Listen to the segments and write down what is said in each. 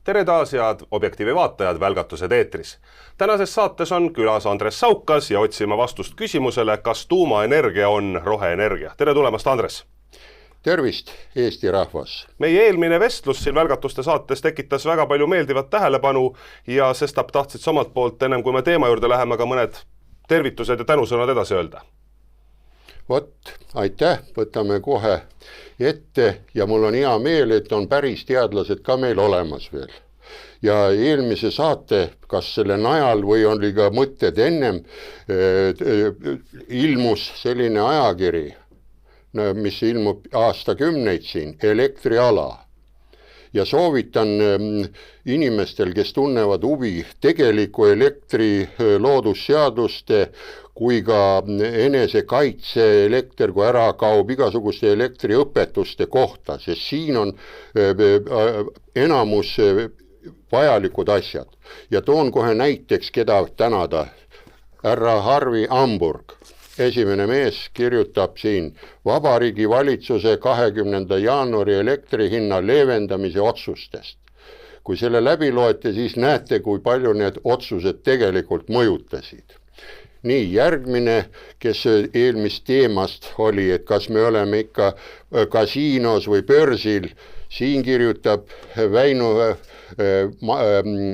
Tere taas, head Objektiivi vaatajad, välgatused eetris. Tänases saates on külas Andres Saukas ja otsime vastust küsimusele, kas tuumaenergia on roheenergia. Tere tulemast, Andres! Tervist, Eesti rahvas! Meie eelmine vestlus siin välgatuste saates tekitas väga palju meeldivat tähelepanu ja sestap tahtsid samalt poolt, ennem kui me teema juurde läheme, ka mõned tervitused ja tänusõnad edasi öelda. Vot, aitäh, võtame kohe ette ja mul on hea meel, et on päris teadlased ka meil olemas veel. Ja eelmise saate, kas selle najal või oli ka mõtted ennem, ilmus selline ajakiri, mis ilmub aastakümneid siin, elektriala. Ja soovitan inimestel, kes tunnevad huvi tegeliku elektri loodusseaduste, kui ka enesekaitse elekter, kui ära kaob igasuguste elektriõpetuste kohta, sest siin on enamus vajalikud asjad. Ja toon kohe näiteks, keda tänada, härra Harvi Hamburg. Esimene mees kirjutab siin Vabariigi valitsuse 20. jaanuari elektrihinna leevendamise otsustest. Kui selle läbi loete, siis näete, kui palju need otsused tegelikult mõjutasid. Nii, järgmine, kes eelmist teemast oli, et kas me oleme ikka kasiinos või börsil, siin kirjutab Väinu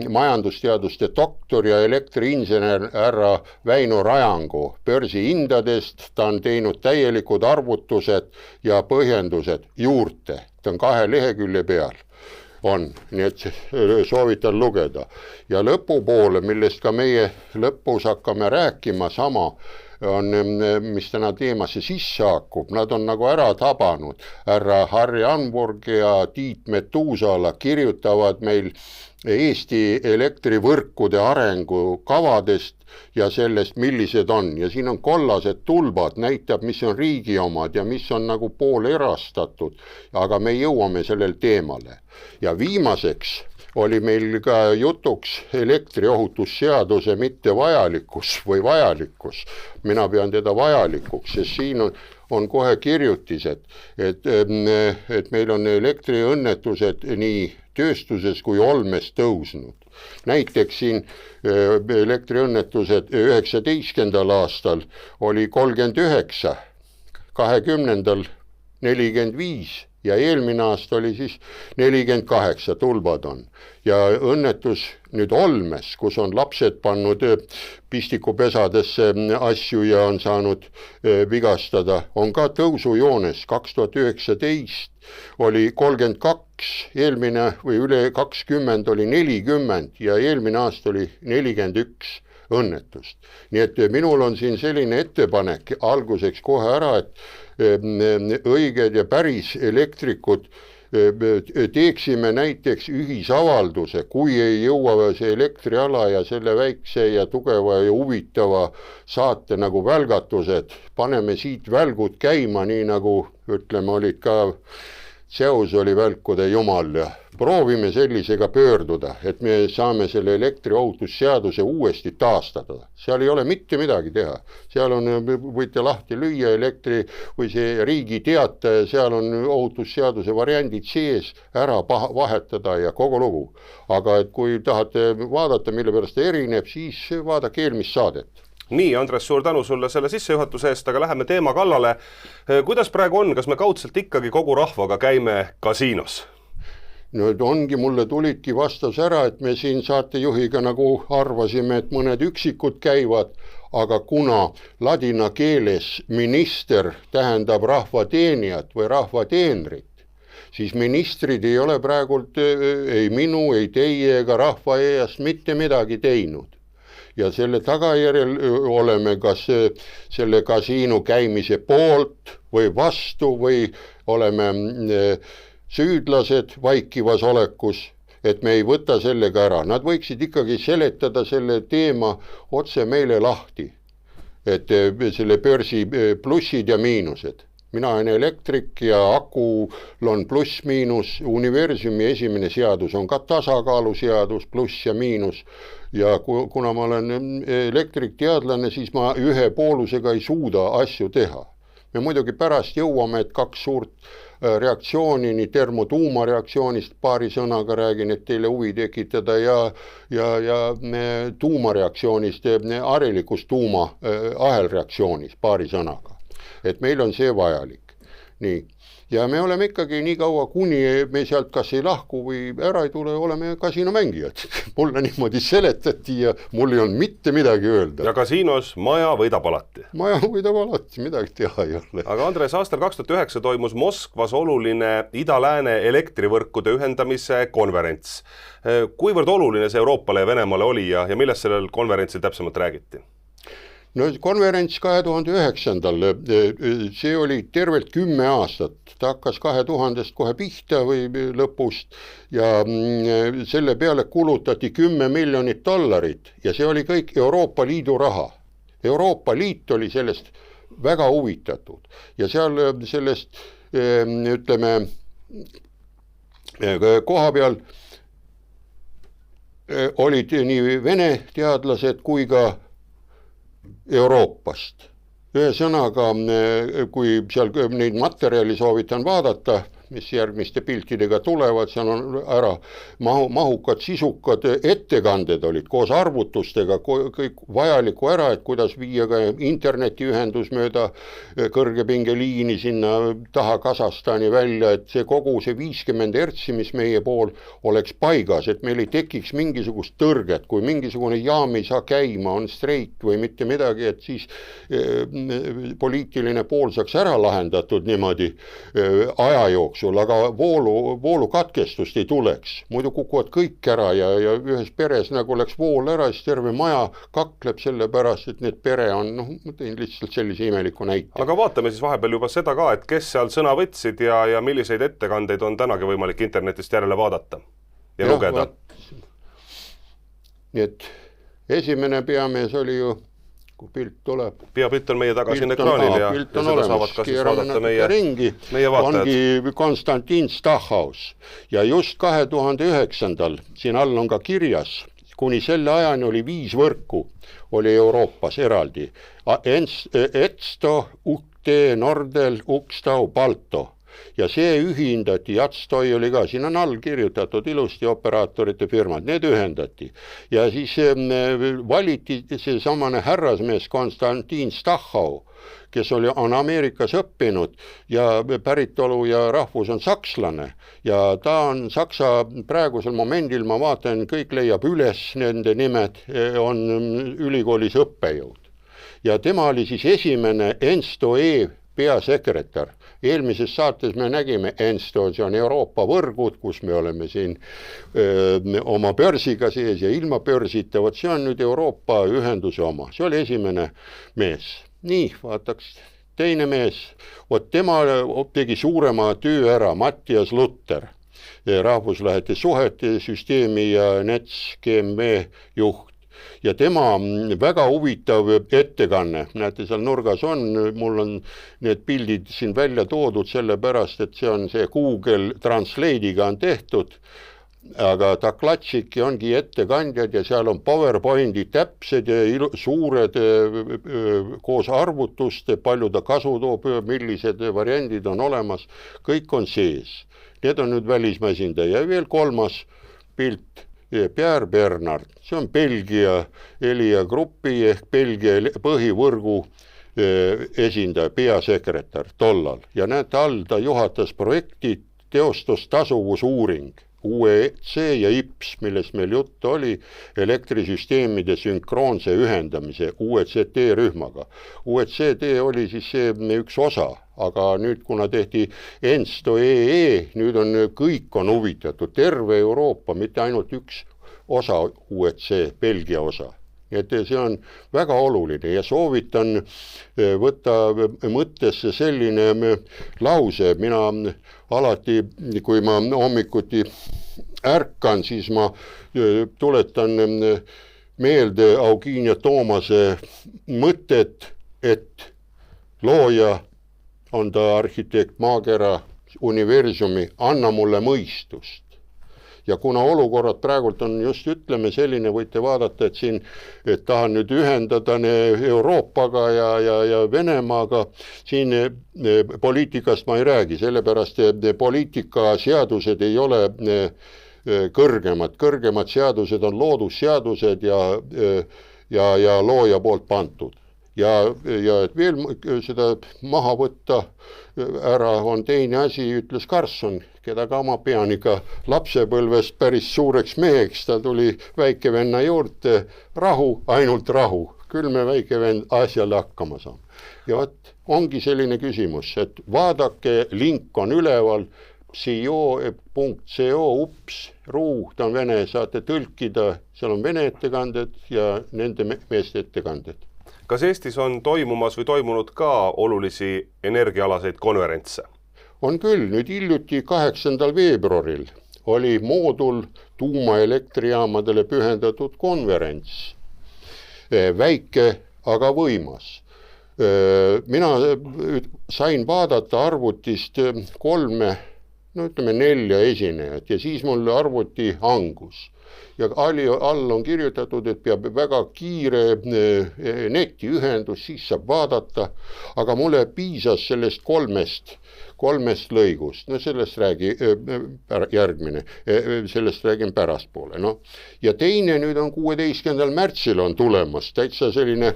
majandusteaduste doktor ja elektriinsener härra Väino Rajangu börsihindadest. Ta on teinud täielikud arvutused ja põhjendused juurde. Ta on 2 lehekülje peal. Nii et soovitan lugeda. Ja lõpupoole, millest ka meie lõpus hakkame rääkima sama, on, mis täna teemasse sisse haakub, nad on nagu ära tabanud. Härra Harri Hamburg ja Tiit Metuusala kirjutavad meil Eesti elektrivõrkude arengukavadest ja sellest, millised on. Ja siin on kollased tulbad, näitab, mis on riigi omad ja mis on nagu pool erastatud, aga me jõuame sellel teemale. Ja viimaseks oli meil ka jutuks elektriohutusseaduse mitte vajalikkus või vajalikkus. Mina pean teda vajalikuks, sest siin on kohe kirjutised, et meil on elektriõnnetused nii tööstuses kui olmes tõusnud. Näiteks siin elektriõnnetused 19. aastal oli 39, 20. 45 ja eelmine aasta oli siis 48, tulbad on. Ja õnnetus nüüd olmes, kus on lapsed pannud pistikupesadesse asju ja on saanud vigastada, on ka tõusujoones. 2019 oli 32, eelmine või üle 20 oli 40 ja eelmine aasta oli 41 õnnetust. Nii et minul on siin selline ettepanek alguseks kohe ära, et õiged ja päris elektrikud teeksime näiteks ühisavalduse, kui ei jõua see elektriala ja selle väikse ja tugeva ja huvitava saate nagu välgatused, paneme siit välgud käima, nii nagu ütleme, olid ka Zeus oli välkude jumal ja proovime sellisega pöörduda, et me saame selle elektriohutusseaduse uuesti taastada. Seal ei ole mitte midagi teha. Seal on, võite lahti lüüa elektri või see riigi teataja, seal on ohutusseaduse variandid sees, ära vahetada ja kogu lugu. Aga et kui tahate vaadata, mille pärast ta erineb, siis vaadake eelmist saadet. Nii, Andres, suur tänu sulle selle sissejuhatuse eest, aga läheme teema kallale. Kuidas praegu on, kas me kaudselt ikkagi kogu rahvaga käime kasiinos? No ongi, mulle tulidki vastas ära, et me siin saatejuhiga nagu arvasime, et mõned üksikud käivad, aga kuna ladina keeles minister tähendab rahvateenijat või rahvateenrit, siis ministrid ei ole praegult ei minu, ei teie ega rahva eest mitte midagi teinud. Ja selle tagajärjel oleme kas selle kasiinu käimise poolt või vastu või oleme süüdlased vaikivas olekus, et me ei võta sellega ära. Nad võiksid ikkagi seletada selle teema otse meile lahti, et selle börsi plussid ja miinused. Mina olen elektrik ja akul on pluss-miinus, universumi esimene seadus on ka tasakaaluseadus, pluss ja miinus. Ja kuna ma olen elektrikteadlane, siis ma ühe poolusega ei suuda asju teha. me muidugi pärast jõuame, et kaks suurt reaktsiooni, nii termotuumareaktsioonist paari sõnaga räägin, et teile huvi tekitada ja tuumareaktsioonist, harilikust tuuma ahelreaktsioonist paari sõnaga. Et meil on see vajalik. Nii. Ja me oleme ikkagi nii kaua, kuni me sealt kas ei lahku või ära ei tule, oleme kasiinomängijad. Mulle niimoodi seletati ja mul ei olnud mitte midagi öelda. Ja kasiinos maja võidab alati. Maja võidab alati, midagi teha ei ole. Aga Andres, aastal 2009 toimus Moskvas oluline ida-lääne elektrivõrkude ühendamise konverents. Kuivõrd oluline see Euroopale ja Venemaale oli ja millest sellel konverentsil täpsemalt räägiti? No konverents 2009. See oli tervelt 10 aastat. Ta hakkas 2000 kohe pihta või lõpust ja selle peale kulutati $10 miljonit ja see oli kõik Euroopa Liidu raha. Euroopa Liit oli sellest väga huvitatud ja seal sellest, ütleme, koha peal olid nii Vene teadlased kui ka Euroopast. Ühesõnaga, kui seal neid materjali soovitan vaadata, mis järgmiste piltidega tulevad, seal on ära mahukad, sisukad ettekanded olid koos arvutustega, kõik vajalikku ära, et kuidas viia ka internetiühendus mööda kõrgepingeliini sinna taha Kasahstani välja, et see kogu see 50 hertsi, mis meie pool oleks paigas, et meil ei tekiks mingisugust tõrget, kui mingisugune jaam ei saa käima, on streik või mitte midagi, et siis poliitiline pool saaks ära lahendatud niimoodi aja jooksul, aga voolu katkestust ei tuleks. Muidu kukuvad kõik ära ja ühes peres nagu läks vool ära, siis terve maja kakleb selle pärast, et need pere on, ma tein lihtsalt sellise imeliku näite. Aga vaatame siis vahepeal juba seda ka, et kes seal sõna võtsid ja milliseid ettekandeid on tänagi võimalik internetist järele vaadata ja lugeda. Nii et esimene peamees oli ju, kui pilt tuleb. Pilt on meie taga siin ekraanil ja seda saavad ka siis vaadata meie vaatajad. Ongi Konstantin Stachhaus ja just 2009. siin all on ka kirjas, kuni selle ajani oli 5 võrku, oli Euroopas eraldi. Etsto, Ukte, Nordel, Ukstau, Balto. Ja see ühindati, Jatstoi oli ka, siin on all kirjutatud ilusti operaatorite firmad, need ühendati. Ja siis valiti see samane härrasmees Konstantin Stachau, kes on Ameerikas õppinud ja päritolu ja rahvus on sakslane. Ja ta on Saksa praegusel momendil, ma vaatan, kõik leiab üles nende nimed, on ülikoolis õppejõud. Ja tema oli siis esimene ENSTO-E peasekretär. Eelmises saates me nägime ENSTO, see on Euroopa võrgud, kus me oleme siin oma börsiga sees ja ilma börsita, vot see on nüüd Euroopa ühenduse oma, see oli esimene mees. Nii, vaataks, teine mees, vot tema tegi suurema töö ära, Mattias Lutter, rahvuslähete suhete süsteemi ja NETS GmbH juht. Ja tema väga huvitav ettekanne, näete seal nurgas on, mul on need pildid siin välja toodud sellepärast, et see on see Google Translate'iga on tehtud, aga Taklatšik ongi ettekandjad ja seal on PowerPointi täpsed ja suured koos arvutuste, palju ta kasu toob, millised variandid on olemas, kõik on sees. Need on nüüd välismaesindaja ja veel 3. pilt. Pierre Bernard, see on Belgia Elia Grupi ehk Belgia põhivõrgu esindaja, peasekretär tollal. Ja näete all, ta juhatas projekti teostustasuvusuuring, UEC ja IPS, millest meil jutt oli, elektrisüsteemide sünkroonse ühendamise UECT rühmaga. UECT oli siis see üks osa, aga nüüd kuna tehti ENSTO-EE, nüüd on kõik on huvitatud, terve Euroopa, mitte ainult üks osa UEC, Belgia osa. Et see on väga oluline ja soovitan võtta mõttesse selline lause, mina alati, kui ma hommikuti ärkan, siis ma tuletan meelde Auginia Toomase mõtet, et looja on ta arhitekt, maakera, universumi, anna mulle mõistust. ja kuna olukorrad praegult on just ütleme selline, võite vaadata, et siin et tahan nüüd ühendada Euroopaga ja Venemaaga, siin poliitikast ma ei räägi, sellepärast poliitikaseadused ei ole kõrgemad seadused on loodusseadused ja looja poolt pantud. Ja et veel seda maha võtta ära on teine asi, ütles Karlsson, keda ka ma pean ikka lapsepõlvest päris suureks meheks, ta tuli väikevenna juurde, rahu, ainult rahu, küll me väikevend asjale hakkama saame. Ja võt, ongi selline küsimus, et vaadake, link on üleval, CO.co, ruu, ta on vene, saate tõlkida, seal on vene ettekanded ja nende meeste ettekanded. Kas Eestis on toimumas või toimunud ka olulisi energiaalaseid konverentse? On küll, nüüd hiljuti 8. veebruaril oli moodul tuumaelektrijaamadele pühendatud konverents. Väike, aga võimas. Mina sain vaadata arvutist 4 esinejat ja siis mul arvuti hangus. Ja all on kirjutatud, et peab väga kiire netiühendus, siis saab vaadata, aga mulle piisas sellest kolmest lõigust, no sellest räägin pärastpoole. No. Ja teine nüüd on 16. märtsil on tulemas, täitsa selline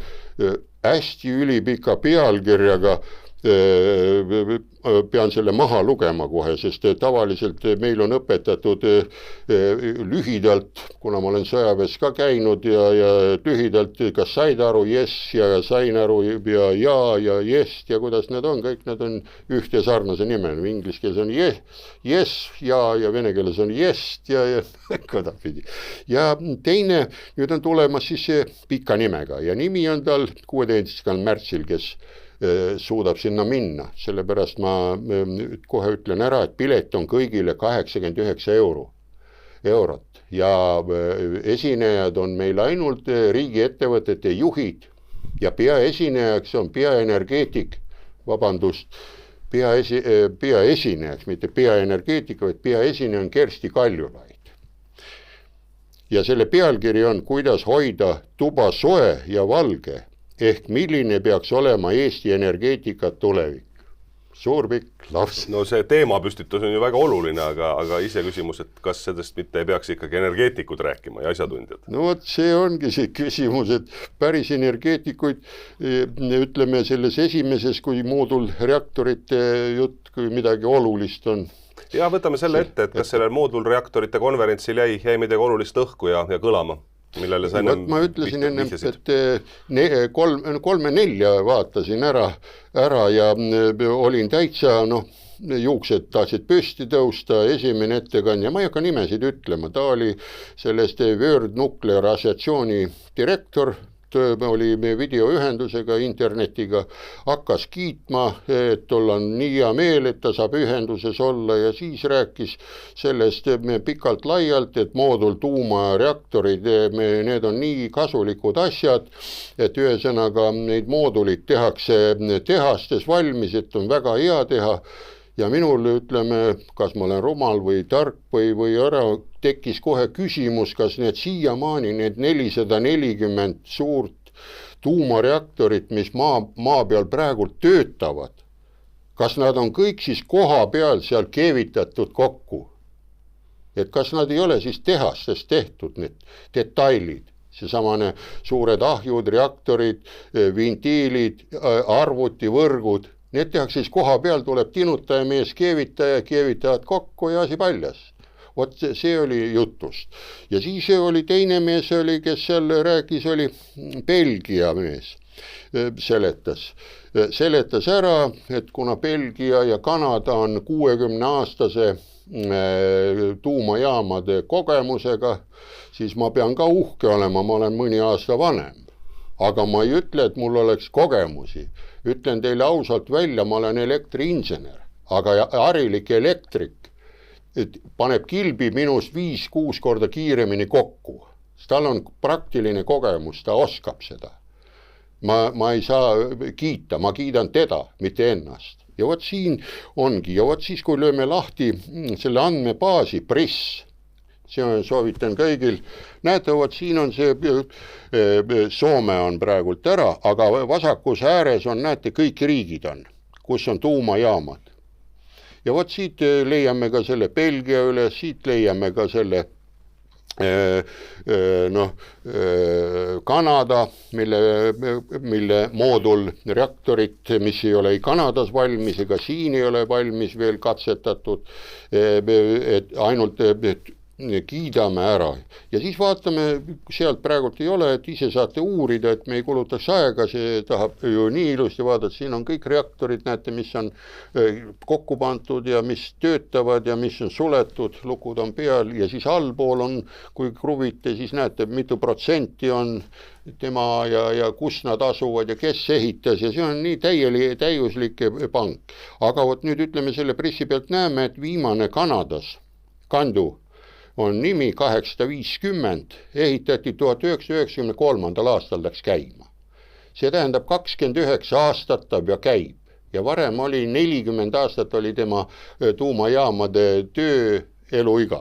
hästi ülipika pealkirjaga, pean selle maha lugema kohe, sest tavaliselt meil on õpetatud lühidalt, kuna ma olen sõjaväes ka käinud ja lühidalt, kas said aru, yes ja sain aru ja yes ja kuidas need on, kõik need on ühte sarnase nime, inglise keeles on yes ja vene keeles on yes ja kodapidi. Ja teine nüüd on tulemas siis pika nimega ja nimi on tal 16. märtsil, kes suudab sinna minna, sellepärast ma kohe ütlen ära, et pilet on kõigile 89 eurot ja esinejad on meil ainult riigiettevõtete juhid ja peaesinejaks on peaenergeetik, peaesinejaks, mitte peaenergeetik, vaid peaesineja on Kersti Kaljulaid. Ja selle pealkiri on, kuidas hoida tuba soe ja valge, ehk milline peaks olema Eesti energeetika tulevik. Suur pikk laps. No see teemapüstitus on ju väga oluline, aga ise küsimus, et kas sellest mitte ei peaks ikkagi energeetikud rääkima ja asjatundjad? No vot, see ongi see küsimus, et päris energeetikuid, ütleme selles esimeses, kui moodulreaktorite jutt, kui midagi olulist on. Ja võtame selle ette, et kas sellel moodulreaktorite konverentsil jäi midagi olulist õhku ja kõlama? Ma ütlesin ennem, et 3-4 vaatasin ära ja olin täitsa, juuksed tahtsid püsti tõusta, esimene ettekandja, ma ei hakka nimesid ütlema, ta oli sellest World Nuclear Associatsiooni direktor, oli videoühendusega, internetiga, hakkas kiitma, et tal on nii hea meel, et ta saab ühenduses olla ja siis rääkis sellest pikalt laialt, et moodul tuumareaktorid, need on nii kasulikud asjad, et ühesõnaga neid moodulid tehakse tehastes valmis, et on väga hea teha. Ja minul ütleme, kas ma olen rumal või tark või ära tekkis kohe küsimus, kas need siiamaani need 440 suurt tuumareaktorit, mis maa peal praegu töötavad, kas nad on kõik siis koha peal seal keevitatud kokku? Et kas nad ei ole siis tehastes tehtud need detailid? Seesamane suured ahjud, reaktorid, ventiilid, arvutivõrgud, need tehakse siis koha peal, tuleb tinutaja mees, keevitavad kokku ja asi paljas. Vot see oli jutust. Ja siis oli teine mees, kes seal rääkis, oli Belgia mees, seletas ära, et kuna Belgia ja Kanada on 60-aastase tuumajaamade kogemusega, siis ma pean ka uhke olema, ma olen mõni aasta vanem. Aga ma ei ütle, et mul oleks kogemusi. Ütlen teile ausalt välja, ma olen elektriinsener, aga harilik elektrik paneb kilbi minust 5-6 korda kiiremini kokku. Tal on praktiline kogemus, ta oskab seda. Ma ei saa kiita, ma kiidan teda, mitte ennast. Ja vot siin ongi, ja vot siis, kui lööme lahti selle andmebaasi PRIS, see on, soovitan kõigil. Näete, vot siin on see, Soome on praegult ära, aga vasakus ääres on, näete, kõik riigid on, kus on tuumajaamad. Ja vot siit leiame ka selle Belgia üle, siit leiame ka selle Kanada, mille moodulreaktorit, mis ei ole ei Kanadas valmis ega siin ei ole valmis veel katsetatud, et ainult kiidame ära. Ja siis vaatame, sealt praegult ei ole, et ise saate uurida, et me ei kulutaks aega, see tahab ju nii ilusti vaadata, siin on kõik reaktorid, näete, mis on kokku pandud ja mis töötavad ja mis on suletud, lukud on peal ja siis allpool on, kui kruvite, siis näete, mitu protsenti on tema ja kus nad asuvad ja kes ehitas ja see on nii täiuslik pank. Aga vot nüüd ütleme selle pressi pealt näeme, et viimane Kanadas, Kandu, on nimi 850, ehitati 1993. aastal läks käima. See tähendab 29 aastat ta ja käib ja varem oli 40 aastat oli tema tuumajaamade töö eluiga.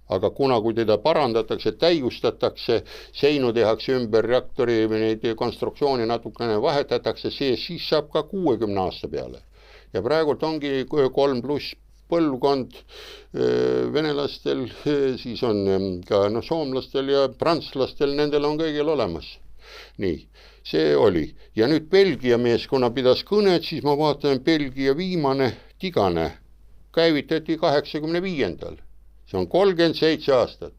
Aga kui teda parandatakse, täiustatakse, seinu tehakse ümber, reaktori või neid konstruktsiooni natukene vahetatakse, siis saab ka 60 aasta peale. Ja praegult ongi 3+ põlvkond venelastel, siis on ka soomlastel ja prantslastel, nendel on kõigil olemas. Nii, see oli. Ja nüüd Belgia mees, kuna pidas kõnet, siis ma vaatan Belgia viimane Tigane käivitati 85. See on 37 aastat.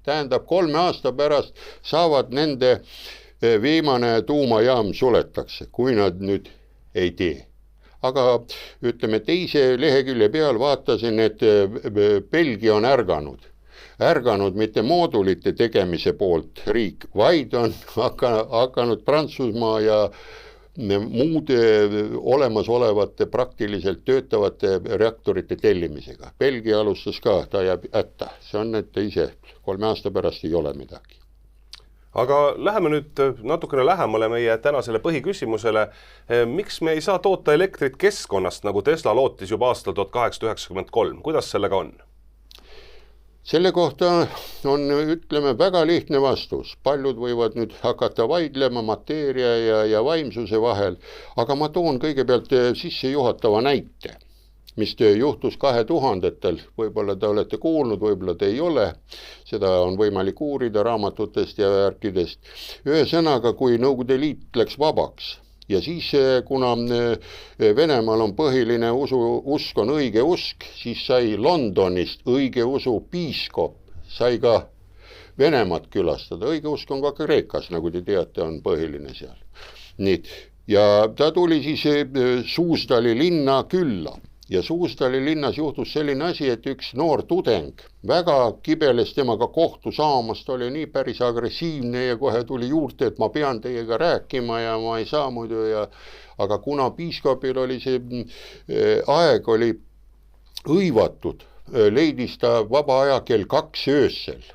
Tähendab, 3 aasta pärast saavad nende viimane tuumajaam suletakse, kui nad nüüd ei tee. Aga ütleme teise lehekülje peal vaatasin, et Belgia on ärganud mitte moodulite tegemise poolt riik, vaid on hakanud Prantsusmaa ja muude olemasolevate praktiliselt töötavate reaktorite tellimisega. Belgia alustas ka, ta jääb ätta, see on, et ise 3 aasta pärast ei ole midagi. Aga läheme nüüd natukene lähemale meie tänasele põhiküsimusele. Miks me ei saa toota elektrit keskkonnast, nagu Tesla lootis juba aastal 1893? Kuidas sellega on? Selle kohta on, ütleme, väga lihtne vastus. Paljud võivad nüüd hakata vaidlema mateeria ja vaimsuse vahel, aga ma toon kõigepealt sisse juhatava näite, mis juhtus 2000-tel, võib-olla te olete kuulnud, võib-olla te ei ole, seda on võimalik uurida raamatutest ja värkidest. Ühesõnaga, kui Nõukogude Liit läks vabaks ja siis, kuna Venemaal on põhiline usk on õige usk, siis sai Londonist õige usu piiskop, sai ka Venemaad külastada. Õige usk on ka Kreekas, nagu te teate, on põhiline seal. Nii, ja ta tuli siis Suusdali linna külla. Ja Suusdali linnas juhtus selline asi, et üks noor tudeng väga kibeles temaga kohtu saamast, oli nii päris agressiivne ja kohe tuli juurde, et ma pean teiega rääkima ja ma ei saa muidu. Aga kuna piiskopil oli see aeg oli õivatud, leidis ta vaba aja kell 2 öösel.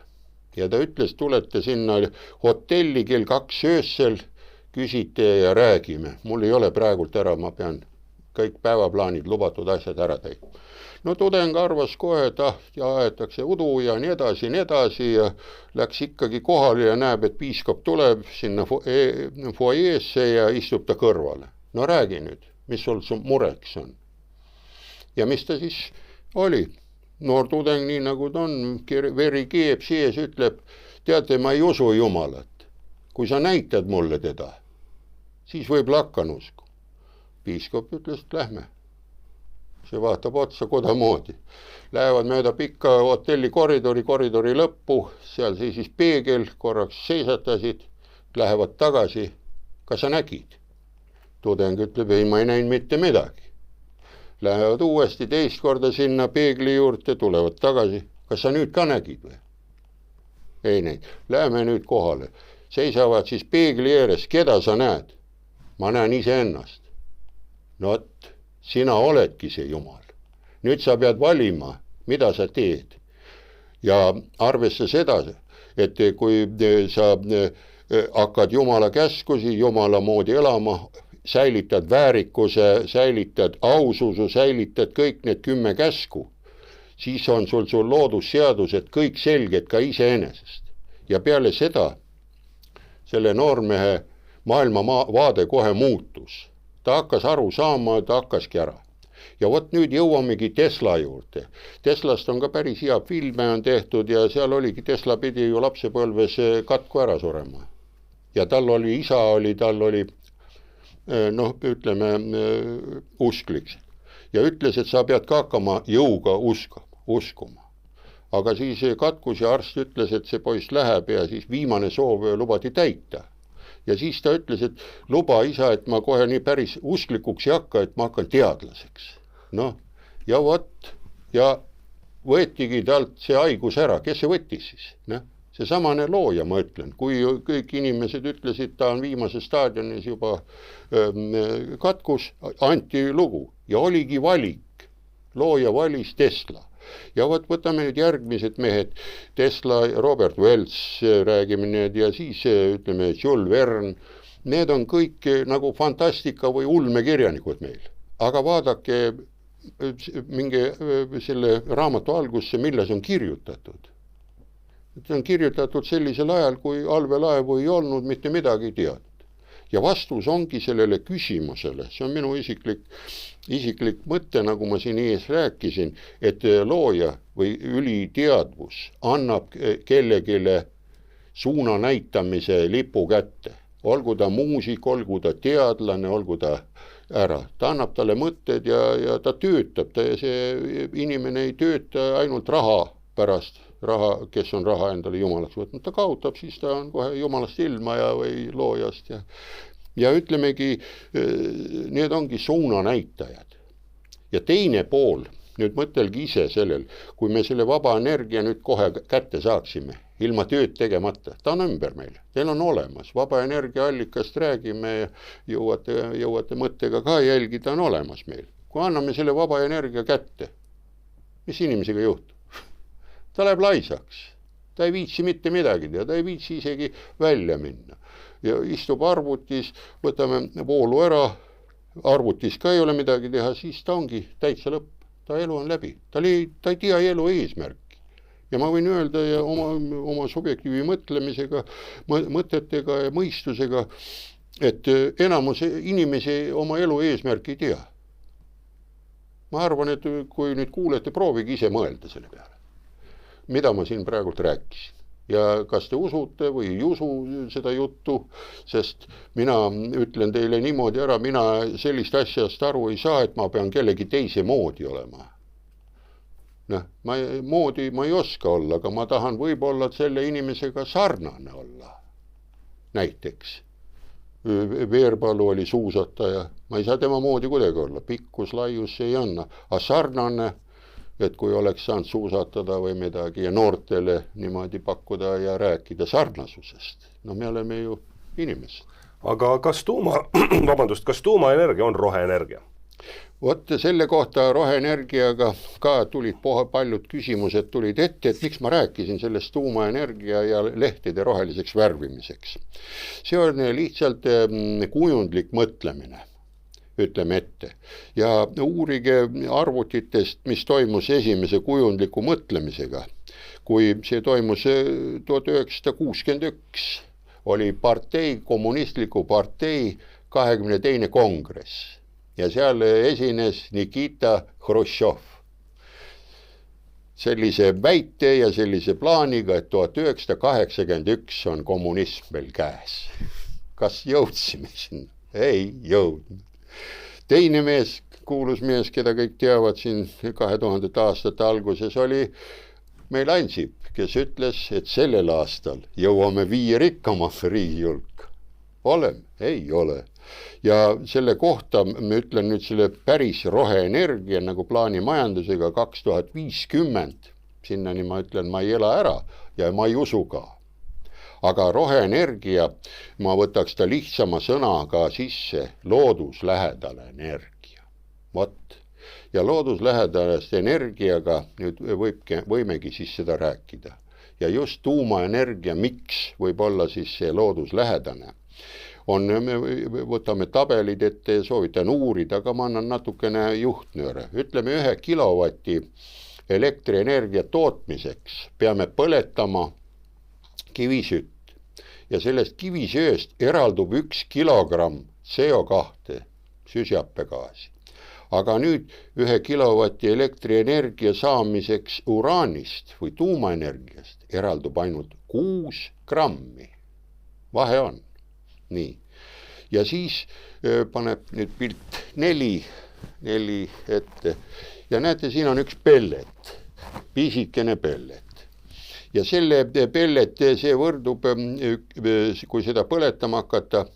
Ja ta ütles, tulete sinna hotelli kell 2 öösel, küsite ja räägime. Mul ei ole praegult ära, ma pean kõik päevaplaanid, lubatud asjad ära teha. No tudeng arvas kohe, et aetakse udu ja nii edasi ja läks ikkagi kohale ja näeb, et piiskop tuleb sinna foajeesse ja istub ta kõrvale. No räägi nüüd, mis sul mureks on? Ja mis ta siis oli? Noor tudeng, nii nagu ta on, veri keeb sees, ütleb, teate, ma ei usu Jumalat. Kui sa näitad mulle teda, siis võib lakkan usku. Piiskop ütles, et lähme. See vaatab otsa kodamoodi. Lähevad mööda pikka hotelli koridori lõppu, seal seisis peegel, korraks seisatasid, lähevad tagasi. Kas sa nägid? Tudeng ütleb, ei, ma ei näinud mitte midagi. Lähevad uuesti teist korda sinna peegli juurde, tulevad tagasi. Kas sa nüüd ka nägid või? Ei näinud. Läheme nüüd kohale. Seisavad siis peegli ees, keda sa näed? Ma näen iseennast. No, sina oledki see Jumal. Nüüd sa pead valima, mida sa teed. Ja arvesse seda, et kui sa hakkad Jumala käskusi, Jumala moodi elama, säilitad väärikuse, säilitad aususu, säilitad kõik need 10 käsku, siis on sul loodusseadused kõik selged ka iseenesest. Ja peale seda selle noormehe maailmavaade kohe muutus. Ta hakkas aru saama, ta hakkaski ära. Ja vot nüüd jõuamegi Tesla juurde. Teslast on ka päris hea filme on tehtud ja seal oligi, Tesla pidi ju lapsepõlves katku ära surema. Ja tal oli ütleme, usklik. Ja ütles, et sa pead ka hakkama jõuga uskuma. Aga siis katkus ja arst ütles, et see poiss läheb ja siis viimane soov lubati täita. Ja siis ta ütles, et luba isa, et ma kohe nii päris usklikuks ei hakka, et ma hakkan teadlaseks. Noh, ja vot, ja võetigi talt see haigus ära. Kes see võttis siis? See samane looja, ma ütlen, kui kõik inimesed ütlesid, ta on viimases staadionis juba katkus, anti lugu ja oligi valik. Looja valis Tesla. Ja võtame nüüd järgmised mehed, Tesla, Robert Wells, räägime need ja siis ütleme Jules Verne, need on kõik nagu fantastika või ulmekirjanikud meil. Aga vaadake mingi selle raamatu algusse, milles on kirjutatud. See on kirjutatud sellisel ajal, kui allveelaevu ei olnud, mitte midagi teadnud. Ja vastus ongi sellele küsimusele, see on minu isiklik mõte, nagu ma siin ees rääkisin, et looja või üliteadvus annab kellegile suuna näitamise lipu kätte. Olgu ta muusik, olgu ta teadlane, olgu ta ära. Ta annab talle mõtted ja ta töötab. See inimene ei tööta ainult raha pärast. Raha, kes on raha endale jumalaks võtnud, ta kaotab, siis ta on kohe jumalast ilma või loojast. Ja ütlemegi, need ongi suunanäitajad. Ja teine pool, nüüd mõtelgi ise sellel, kui me selle vaba energia nüüd kohe kätte saaksime, ilma tööd tegemata, ta on ümber meil, teil on olemas, vaba energia allikast räägime ja jõuate mõttega ka jälgida, on olemas meil. Kui anname selle vaba energia kätte, mis inimesega juhtub? Ta läheb laisaks, ta ei viitsi mitte midagi teha, ta ei viitsi isegi välja minna. Ja istub arvutis, võtame voolu ära, arvutis ka ei ole midagi teha, siis ta ongi täitsa lõpp, ta elu on läbi, ta ei tea elu eesmärki. Ja ma võin öelda ja oma subjektiivi mõtlemisega, mõtetega ja mõistusega, et enamus inimesi oma elu eesmärki ei tea. Ma arvan, et kui nüüd kuulete, proovige ise mõelda selle peale. Mida ma siin praegult rääkisin. Ja kas te usute või ei usu seda juttu, sest mina ütlen teile niimoodi ära, mina sellist asjast aru ei saa, et ma pean kellegi teise moodi olema. Moodi ma ei oska olla, aga ma tahan võib-olla selle inimesega sarnane olla. Näiteks Veerpalu oli suusataja, ma ei saa tema moodi kuidagi olla, pikkus, laius ei anna, aga sarnane, et kui oleks saanud suusatada või midagi ja noortele niimoodi pakkuda ja rääkida sarnasusest. Me oleme ju inimesed. Aga kas tuumaenergia on roheenergia? Vot selle kohta roheenergiaga ka tulid paljud küsimused tulid ette, et miks ma rääkisin sellest tuumaenergia ja lehtede roheliseks värvimiseks. See on lihtsalt kujundlik mõtlemine. Ütleme ette. Ja uurige arvutitest, mis toimus esimese kujundliku mõtlemisega. Kui see toimus 1961, oli kommunistliku partei 22. kongress ja seal esines Nikita Hruštšov. Sellise väite ja sellise plaaniga, et 1981 on kommunism veel käes. Kas jõudsime sinna? Ei jõudnud. Teine mees, kuulus mees, keda kõik teavad siin 2000. aastate alguses, oli meil Ansip, kes ütles, et sellel aastal jõuame 5 rikkamasse riigi hulka. Oleme? Ei ole. Ja selle kohta ma ütlen nüüd selle päris roheenergia nagu plaanimajandusega 2050. Sinnani ma ütlen, ma ei ela ära ja ma ei usu ka. Aga roheenergia, ma võtaks ta lihtsama sõnaga sisse, looduslähedale energia. Vot. Ja looduslähedalast energiaga nüüd võimegi siis seda rääkida. Ja just tuumaenergia, miks võib olla siis see looduslähedane, võtame tabelid ette ja soovitan uurida, aga ma annan natukene juhtnööre. Ütleme 1 kilovati elektrienergia tootmiseks peame põletama kivisütt ja sellest kivisööst eraldub 1 kilogramm CO2 süsihappegaasi. Aga nüüd 1 kilovati elektrienergia saamiseks uraanist või tuumaenergiast eraldub ainult 6 grammi. Vahe on. Nii. Ja siis paneb nüüd pilt 4 ette ja näete, siin on üks pellet, pisikene pellet. Ja selle pellet, see võrdub, kui seda põletama hakata,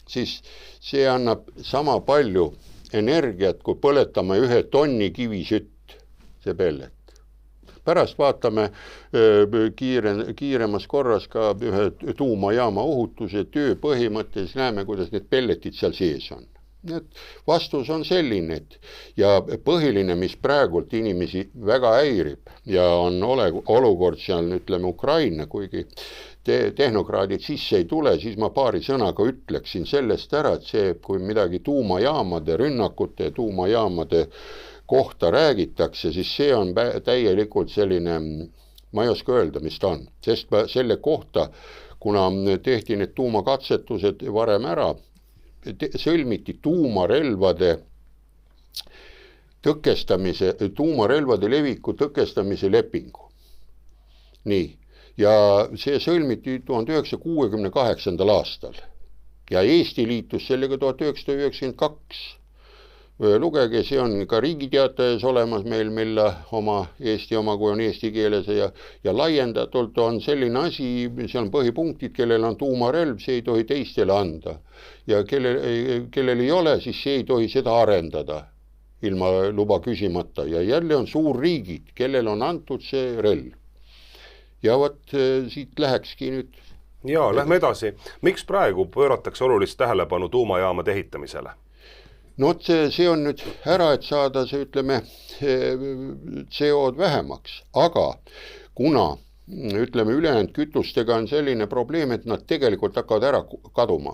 siis see annab sama palju energiat, kui põletame 1 tonni kivisütt, see pellet. Pärast vaatame kiiremas korras ka ühe tuumajaama ohutuse töö põhimõttes, näeme, kuidas need pelletid seal sees on. Vastus on selline, et ja põhiline, mis praegult inimesi väga häirib ja on olukord seal, ütleme Ukraina, kuigi tehnokraadid sisse ei tule, siis ma paari sõnaga ütleksin sellest ära, et see, kui midagi tuumajaamade, rünnakute tuumajaamade kohta räägitakse, siis see on täielikult selline, ma ei oska öelda, mis ta on, sest selle kohta, kuna tehti need tuumakatsetused varem ära, sõlmiti tuumarelvade leviku tõkestamise lepingu. Nii, ja see sõlmiti 1968. aastal ja Eesti liitus sellega 1992. Lugege, see on ka Riigiteatajas olemas meil, mille Eesti oma, kui on eesti keeles ja laiendatult on selline asi, see on põhipunktid, kellel on tuumarelv, see ei tohi teistele anda. Ja kellel ei ole, siis see ei tohi seda arendada ilma luba küsimata. Ja jälle on suurriigid, kellel on antud see relv. Ja vot siit lähekski nüüd. Ja, lähme edasi. Miks praegu pööratakse olulist tähelepanu tuumajaamade ehitamisele? No see on nüüd ära, et saada see, ütleme, CO-d vähemaks, aga kuna, ütleme, ülejäänud kütustega on selline probleem, et nad tegelikult hakkavad ära kaduma.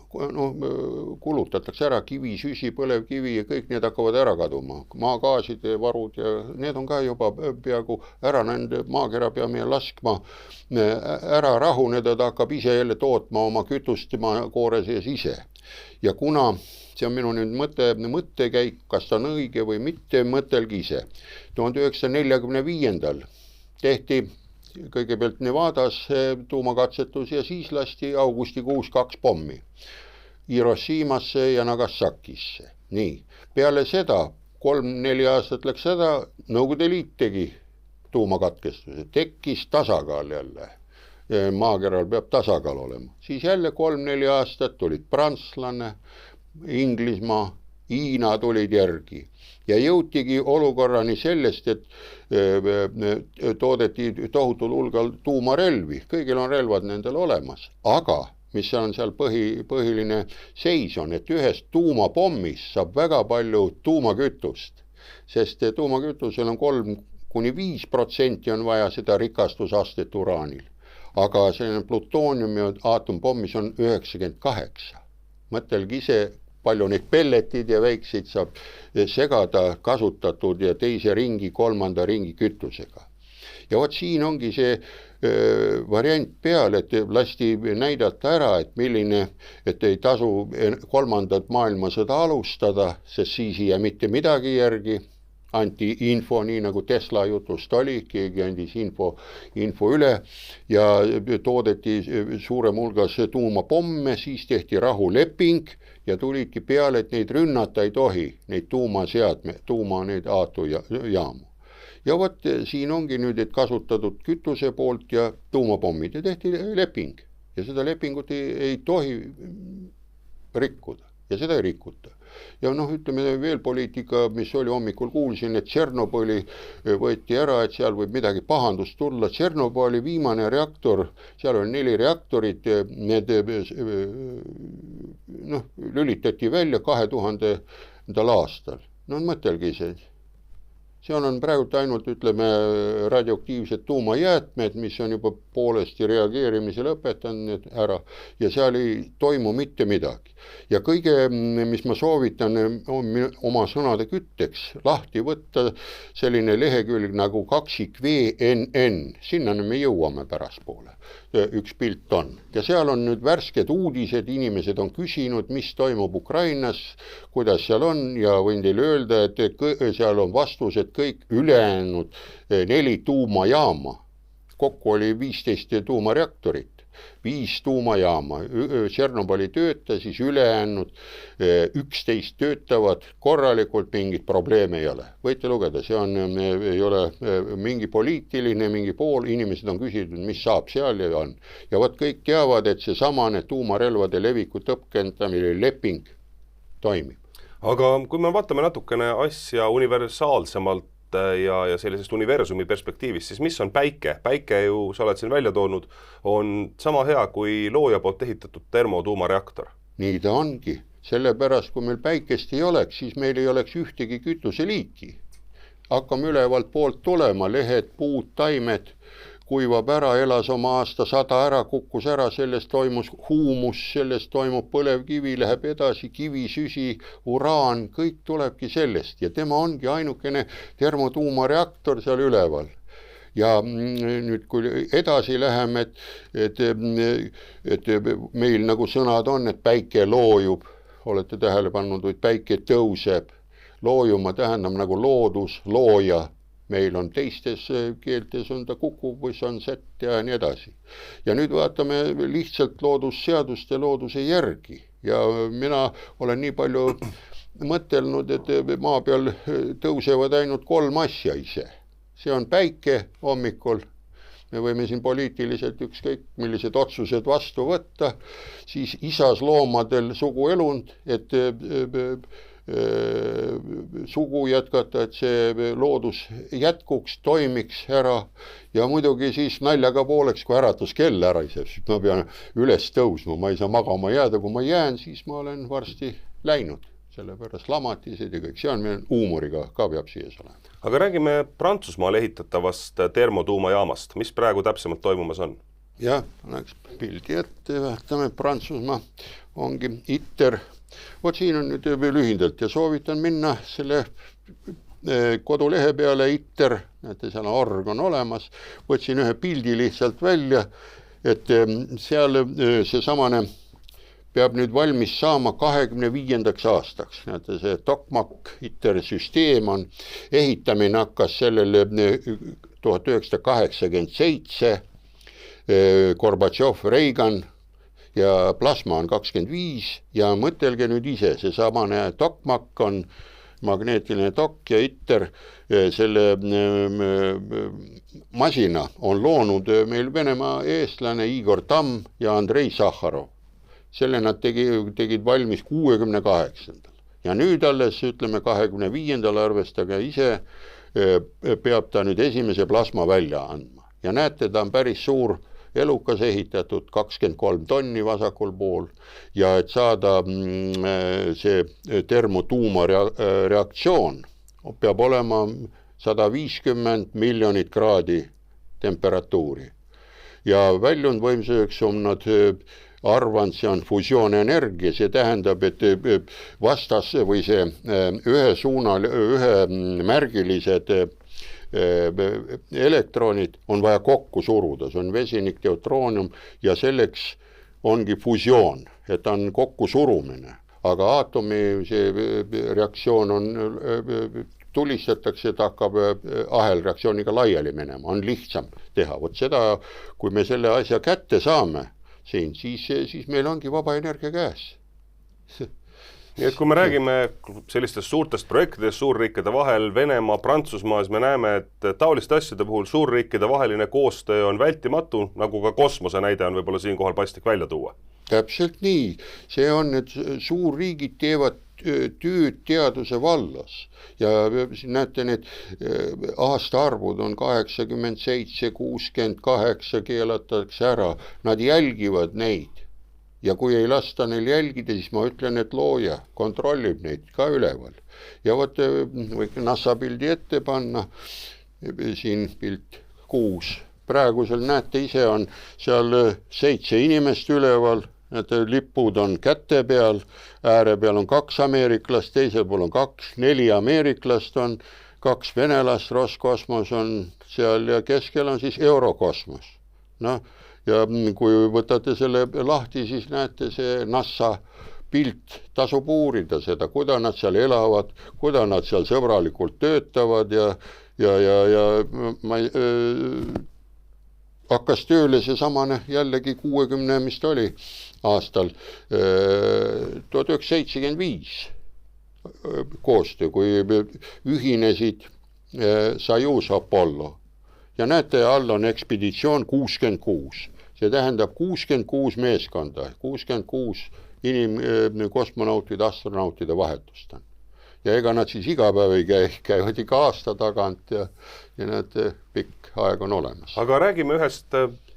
Kulutatakse ära kivi, süsi, põlevkivi ja kõik need hakkavad ära kaduma. Maagaaside varud ja need on ka juba peaaegu ära, nende maakera peame laskma ära rahuneda, ta hakkab ise jälle tootma oma kütust maakoore sees ise. Ja kuna see on minu nüüd mõttekäik, kas ta on õige või mitte, mõtelgi ise. 1945. tehti kõigepealt Nevadas tuumakatsetus ja siis lasti augustikuus 2 pommi Hiroshimasse ja Nagasakisse. Nii, peale seda 3-4 aastat läks seda, Nõukogude Liit tegi tuumakatkestuse, tekkis tasakaal jälle. Maakeral peab tasakaal olema. Siis jälle 3-4 aastat tulid prantslane, Inglismaa, Hiina tulid järgi ja jõutigi olukorrani sellest, et toodeti tohutul hulgal tuumarelvi, kõigil on relvad nendel olemas, aga mis on seal põhiline seis on, et ühest tuumapommist saab väga palju tuumakütust, sest tuumakütusel on 3-5% on vaja seda rikastusastet uraanil, aga selline plutooniumi aatompomis on 98. Mõtelgi ise, palju neid pelletid ja väikseid saab segada kasutatud ja teise ringi, 3. ringi kütusega. Ja vot siin ongi see variant peal, et lasti näidata ära, et milline, et ei tasu 3. maailmasõda alustada, sest siis ei jää mitte midagi järgi. Anti info, nii nagu Tesla jutust oli, keegi andis info üle ja toodeti suurem hulgas tuumapomme, siis tehti rahuleping ja tulidki peale, et neid rünnata ei tohi, neid neid aatujaamu. Ja vot siin ongi nüüd, et kasutatud kütuse poolt ja tuumapommid ja tehti leping ja seda lepingut ei tohi rikkuda ja seda ei rikuta. Ja ütleme veel poliitika, mis oli hommikul kuulsin, et Tšernobõli võeti ära, et seal võib midagi pahandust tulla. Tšernobõli viimane reaktor, seal oli 4 reaktorit, need lülitati välja 2000. aastal. Mõtelgi see. seal on praegult ainult, ütleme, radioaktiivsed tuumajäätmed, mis on juba poolesti reageerimise lõpetanud ära ja seal ei toimu mitte midagi. Ja kõige, mis ma soovitan oma sõnade kütteks, lahti võtta selline lehekülg nagu ‑VNN, sinna me jõuame päraspoole, üks pilt on. Ja seal on nüüd värsked uudised, inimesed on küsinud, mis toimub Ukrainas, kuidas seal on ja võin teile öelda, et seal on vastused kõik ülejäänud 4 tuumajaama. Kokku oli 15 tuumareaktorit, 5 tuumajaama. Tšernobõli tööta, siis ülejäänud 11 töötavad korralikult, mingit probleeme ei ole. Võite lugeda, see ei ole mingi poliitiline, mingi pool, inimesed on küsinud, mis saab seal ja on. Ja võt kõik teavad, et see samane tuumarelvade leviku tõpkentamine leping toimib. Aga kui me vaatame natukene asja universaalsemalt ja sellisest universumi perspektiivist, siis mis on päike? Päike ju, sa oled siin välja toonud, on sama hea kui looja poolt ehitatud termotuumareaktor. Nii ta ongi. Sellepärast, kui meil päikest ei oleks, siis meil ei oleks ühtegi kütuseliiki. Hakkame ülevalt poolt tulema, lehed, puud, taimed, kuivab ära, elas oma aasta 100 ära, kukkus ära, sellest toimus huumus, sellest toimub põlevkivi, läheb edasi, kivisüsi, uraan, kõik tulebki sellest ja tema ongi ainukene termotuumareaktor seal üleval. Ja nüüd, kui edasi läheme, et meil nagu sõnad on, et päike loojub, olete tähele pannud, et päike tõuseb, loojuma tähendab nagu loodus, looja. Meil on teistes keeltes on ta kukub või see on sett ja nii edasi. Ja nüüd vaatame lihtsalt loodusseaduste looduse järgi ja mina olen nii palju mõtelnud, et maa peal tõusevad ainult 3 asja ise. See on päike hommikul, me võime siin poliitiliselt ükskõik millised otsused vastu võtta, siis isas loomadel suguelund, et sugu jätkata, et see loodus jätkuks, toimiks ära ja muidugi siis naljaga pooleks, kui äratuskell ära iseb, siis ma pean üles tõusma, ma ei saa magama jääda, kui ma jään, siis ma olen varsti läinud, sellepärast lamatised ja kõik, see on meil huumoriga ka peab siies olema. Aga räägime Prantsusmaal ehitatavast termotuumajaamast, mis praegu täpsemalt toimumas on? Jah, läks pildi ette, vaatame, Prantsusmaa ongi ITER. Vot siin on nüüd lühindalt ja soovitan minna selle kodulehe peale ITER, näete, seal org on olemas, võtsin ühe pildi lihtsalt välja, et seal see samane peab nüüd valmis saama 25. aastaks, näete, see Tokmak ITER süsteem on, ehitamine hakkas sellele 1987, Gorbatšov, Reagan, ja plasma on 25 ja mõtelge nüüd ise, see samane Tokmak on magneetiline tok ja ITER, selle masina on loonud meil Venemaa eestlane Igor Tamm ja Andrei Sahharov. Selle nad tegid valmis 68. Ja nüüd alles, ütleme 25. arvestage ise, peab ta nüüd esimese plasma välja andma. Ja näete, ta on päris suur elukas ehitatud, 23 tonni vasakul pool ja et saada see termotuumareaktsioon peab olema 150 miljonit kraadi temperatuuri. Ja väljundvõimsuseks on nad arvanud, see on fusioonenergia, see tähendab, et vastas või see ühemärgilised elektronid on vaja kokku suruda, see on vesinik, deutroonium ja selleks ongi fusioon, et on kokku surumine, aga aatomi see reaktsioon on, tulistatakse, et hakkab ahelreaktsiooniga laiali minema, on lihtsam teha, vot seda, kui me selle asja kätte saame siin, siis meil ongi vaba energia käes. Nii et kui me räägime sellistest suurtest projektidest suurriikide vahel, Venemaa, Prantsusmaas, me näeme, et taoliste asjade puhul suurriikide vaheline koostöö on vältimatu, nagu ka kosmose näide on võib-olla siinkohal paslik välja tuua. Täpselt nii, see on, et suurriigid teevad tööd teaduse vallas ja näete, need aastaarvud on 87, 68 keelatakse ära, nad jälgivad neid. ja kui ei lasta neil jälgida, siis ma ütlen, et looja kontrollib neid ka üleval. Ja vot võib NASA pildi ette panna, siin pilt 6. Praegusel näete ise on seal 7 inimest üleval, need lipud on käte peal, ääre peal on 2 ameeriklast, teisel pool on 2, 4 ameeriklast on, 2 venelast, Roskosmos on seal ja keskel on siis Eurokosmos. Noh, ja kui võtate selle lahti, siis näete see NASA pilt, tasub uurida seda, kuidas nad seal elavad, kuidas nad seal sõbralikult töötavad ja ma hakkas tööle see samane jällegi 60, mis ta oli aastal 1975 koostöö, kui ühinesid Soyuz Apollo. Ja näete, all on ekspeditsioon 66. See tähendab 66 meeskonda, 66 kosmonautide, astronautide vahetust on. Ja ega nad siis iga päev ei käivad ikka aasta tagant ja näete, pikk aeg on olemas. Aga räägime ühest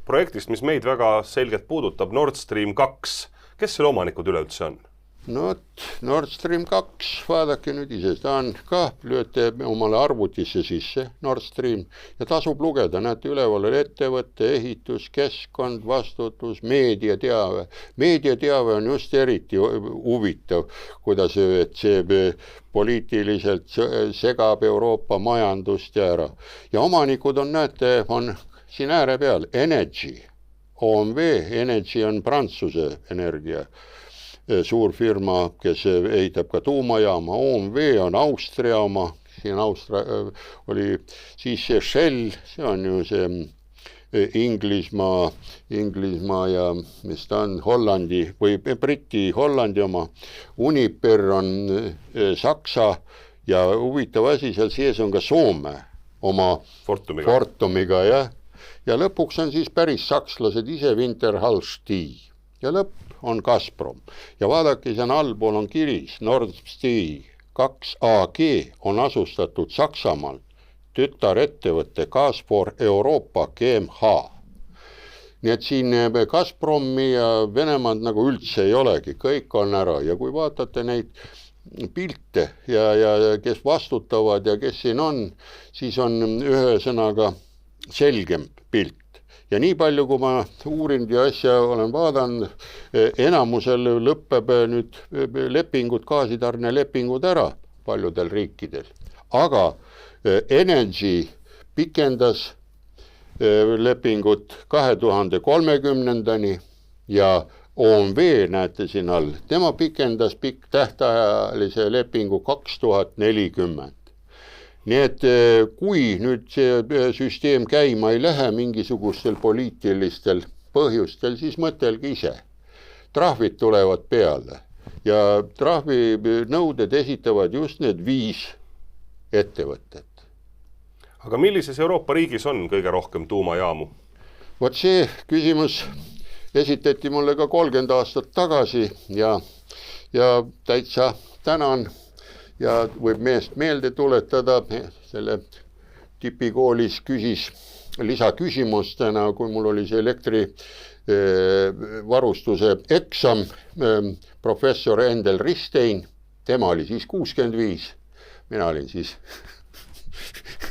projektist, mis meid väga selgelt puudutab, Nord Stream 2. Kes selle omanikud üleüldse on? No Nord Stream 2, vaadake nüüd ise, ta on ka, lööte omale arvutisse sisse, Nord Stream, ja tasub lugeda, näete üleval ettevõtte, ehitus, keskkond, vastutus, meediateave. Meediateave on just eriti huvitav, kuidas see poliitiliselt segab Euroopa majandust ja ära. Ja omanikud on, näete, on siin ääre peal, Energy, OMV, Energy on Prantsuse energia, suur firma, kes ehitab ka tuumajaama, OMV on Austria oma, siin oli siis see Shell, see on ju see Inglismaa ja mis ta on, Hollandi või Briti Hollandi oma, Uniper on Saksa ja huvitav asi, seal sees on ka Soome oma Fortumiga ja lõpuks on siis päris sakslased ise Winterhalls-T ja lõpp on Gazprom. Ja vaadake, see on allpool on kiris, Nord Stream 2 AG on asustatud Saksamaalt tütarettevõtte Gazprom Euroopa GmbH. Nii et siin Gazpromi ja Venemaad nagu üldse ei olegi, kõik on ära ja kui vaatate neid pilte ja kes vastutavad ja kes siin on, siis on ühe sõnaga selgem pilt. Ja nii palju, kui ma uurinud ja asja olen vaadanud, enamusel lõpeb nüüd lepingud, gaasitarne lepingud ära paljudel riikidel. Aga Energy pikendas lepingut 2030-ndani ja OMV, näete siin all, tema pikendas tähtajalise lepingu 2040. Nii et kui nüüd see süsteem käima ei lähe mingisugustel poliitilistel põhjustel, siis mõtelge ise. Trahvid tulevad peale ja trahvinõuded esitavad just need 5 ettevõtted. Aga millises Euroopa riigis on kõige rohkem tuumajaamu? Vot see küsimus esitati mulle ka 30 aastat tagasi ja täitsa tänan. Ja võib meest meelde tuletada, selle tipikoolis küsis lisaküsimustena, kui mul oli see elektrivarustuse eksam, professor Endel Ristein, tema oli siis 65, mina olin siis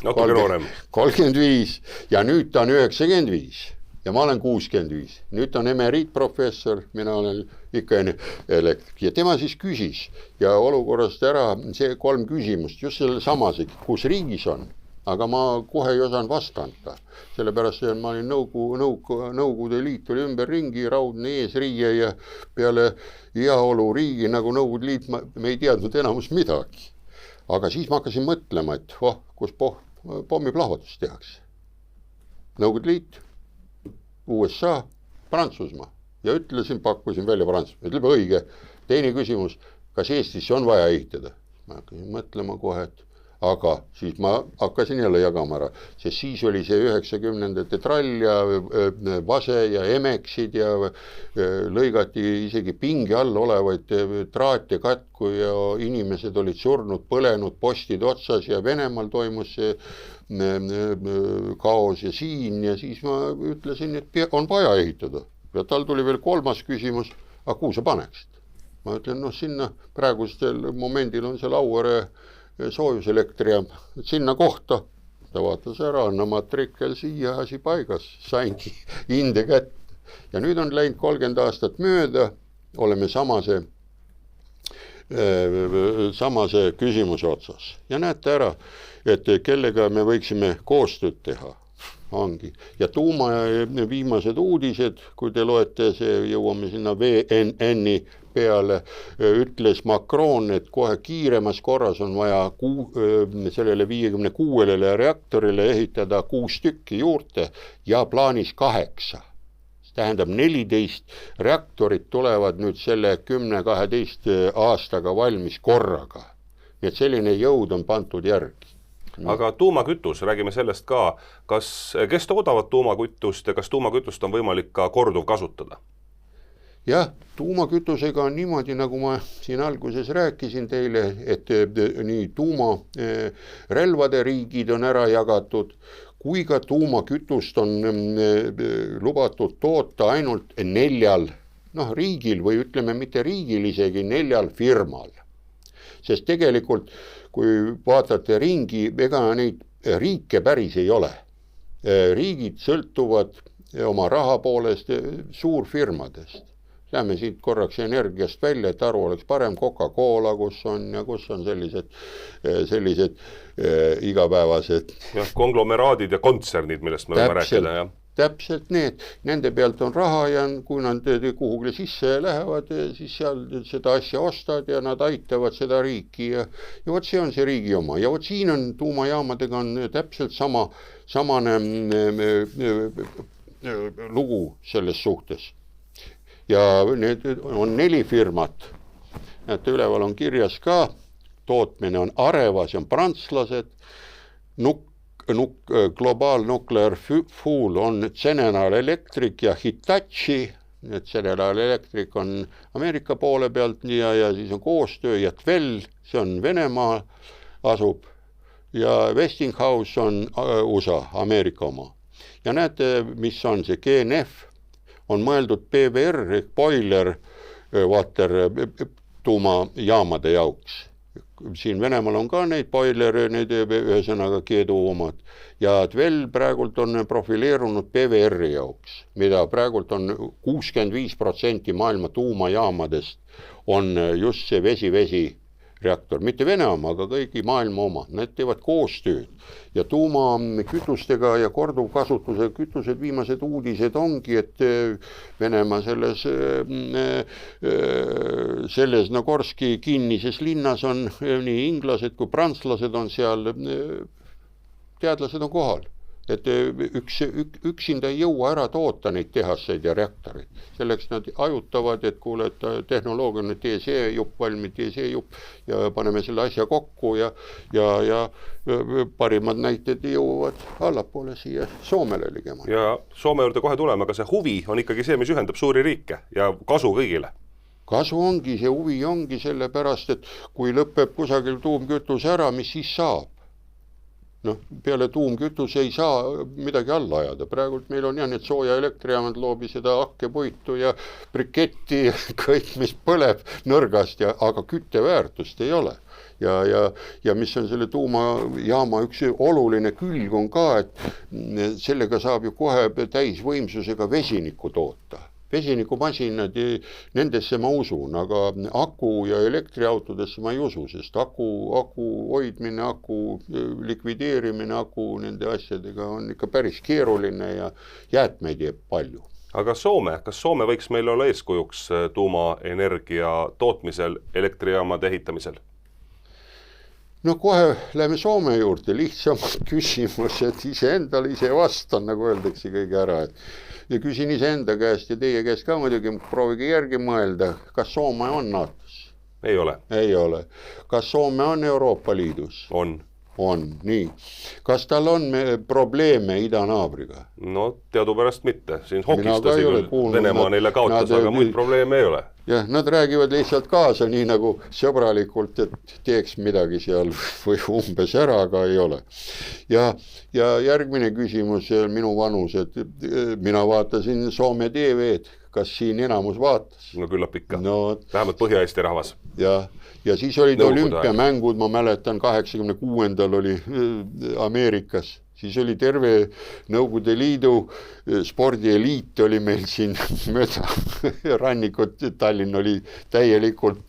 35 ja nüüd ta on 95. Ja ma olen 65. Nüüd on emeriitprofessor, mina olen ikka elektrik. Ja tema siis küsis ja olukorrast ära see 3 küsimust, just selle samasegi, kus riigis on. Aga ma kohe ei osanud vastanta. Sellepärast, et ma olin Nõukogude Liit oli ümber ringi, raudne eesriie ja peale heaolu riigi nagu Nõukogude Liit me ei teadnud enamus midagi. Aga siis ma hakkasin mõtlema, et kus pommiplahvatus tehakse. Nõukogude Liit, USA, Prantsusmaa ja pakkusin välja Prantsusmaa. Ütleb õige. Teine küsimus, kas Eestisse on vaja ehitada? Ma hakkasin mõtlema kohe, aga siis ma hakkasin jälle jagama ära, sest siis oli see 90-ndate trall ja Vase ja Emeksid ja lõigati isegi pingi all olevaid traate katku ja inimesed olid surnud, põlenud, postid otsas ja Venemaal toimus see kaos ja siin ja siis ma ütlesin, et on vaja ehitada. Ja tal tuli veel 3. küsimus, aga kuhu sa paneksid? Ma ütlen, noh sinna praegustel momendil on see Lauere soojuselektri, sinna kohta. Ta vaatas ära, anna matrikkel siia, asi paigas, saingi hinde kätte. Ja nüüd on läinud 30 aastat mööda, oleme samase küsimuse otsas. Ja näete ära, et kellega me võiksime koostööd teha. Ongi. Ja tuuma viimased uudised, kui te loete, see jõuame sinna VNN-i peale, ütles Macron, et kohe kiiremas korras on vaja sellele 56 reaktorile ehitada 6 tükki juurde ja plaanis 8. Tähendab 14 reaktorit tulevad nüüd selle 10-12 aastaga valmis korraga. Nii et selline jõud on pantud järgi. Aga tuumakütus, räägime sellest ka, kes toodavad tuumakütust ja kas tuumakütust on võimalik ka korduv kasutada? Jah, tuumakütusega on niimoodi, nagu ma siin alguses rääkisin teile, et nii tuumarelvade riigid on ära jagatud, kui ka tuumakütust on lubatud toota ainult 4 riigil või ütleme mitte riigil, isegi 4 firmal. Sest tegelikult, kui vaatate ringi, ega neid riike päris ei ole. Riigid sõltuvad oma raha poolest suurfirmadest. Lähme siit korraks energiast välja, et aru oleks parem, Coca-Cola, kus on sellised igapäevased. Ja, konglomeraadid ja kontsernid, millest me võime rääkida. Ja. Täpselt need, nende pealt on raha ja kui nad kuhugile sisse lähevad, siis seal seda asja ostad ja nad aitavad seda riiki ja vot see on see riigi oma. Ja vot siin on tuumajaamadega on täpselt samane lugu selles suhtes. Ja need on 4 firmat. Näete, üleval on kirjas ka, tootmine on Arevas, on prantslased, Global Nuclear Fuel on General Electric ja Hitachi, et General Electric on Ameerika poole pealt ja siis on koostöö ja Twell, see on Venemaa asub ja Westinghouse on USA, Ameerika oma. Ja näete, mis on see GNF, on mõeldud PVR ehk boiler water tuumajaamade jauks. Siin Venemaal on ka neid boiler, need ühesõnaga keedu omad. Ja Twell praegult on profileerunud PVR-i jauks, mida praegult on 65% maailma tuumajaamadest on just see vesi reaktor, mitte Vene oma, aga kõigi maailma oma. Need teevad koostööd ja tuumakütustega ja korduvkasutuse kütused viimased uudised ongi, et Venemaa selles Nagorski kinnises linnas on nii inglased kui prantslased on seal, teadlased on kohal. Et üksinda ei jõua ära toota neid tehaseid ja reaktoreid. Selleks nad ajutavad, et kuule, et tehnoloogia on TC jupp valmid, TC jupp ja paneme selle asja kokku ja parimad näited jõuavad allapoole siia Soomele ligemale. Ja Soome juurde kohe tuleme, aga see huvi on ikkagi see, mis ühendab suuri riike ja kasu kõigile. Kasu ongi, see huvi ongi sellepärast, et kui lõpeb kusagil tuumkütus ära, mis siis saab? Peale tuumkütus ei saa midagi alla ajada. Praegult meil on need sooja elektrijaamad loobi seda hakkepuitu ja briketti, kõik mis põleb nõrgast, aga kütteväärtust ei ole. Ja mis on selle tuumajaama üks oluline külg on ka, et sellega saab ju kohe täisvõimsusega vesiniku toota. Vesinikumasinad, nendesse ma usun, aga aku ja elektriautodesse ma ei usu, sest aku hoidmine, aku likvideerimine, aku nende asjadega on ikka päris keeruline ja jäätmeid jääb palju. Aga kas Soome võiks meil olla eeskujuks tuumaenergia tootmisel, elektrijaamade ehitamisel? Kohe lähme Soome juurde, lihtsam küsimus, et iseendale ise vastan, nagu öeldakse kõige ära, ja küsin iseenda käest ja teie käest ka muidugi, proovige järgi mõelda, kas Soome on NATO-s? Ei ole. Ei ole. Kas Soome on Euroopa Liidus? On. On, nii. Kas tal on probleeme idanaabriga? Teadupärast mitte. Siin hokistasi küll, Venemaa neile kaotas, aga muid probleeme ei ole. Jah, nad räägivad lihtsalt kaasa nii nagu sõbralikult, et teeks midagi seal või umbes ära, aga ei ole. Ja järgmine küsimus, minu vanus, et mina vaatasin Soome TV-d, kas siin enamus vaatas? No küllap ikka. No, vähemalt Põhja-Eesti rahvas. Ja siis olid olümpiamängud, ma mäletan, 86. oli Ameerikas. Siis oli terve Nõukogude Liidu spordieliit oli meil siin mööda rannikut, Tallinn oli täielikult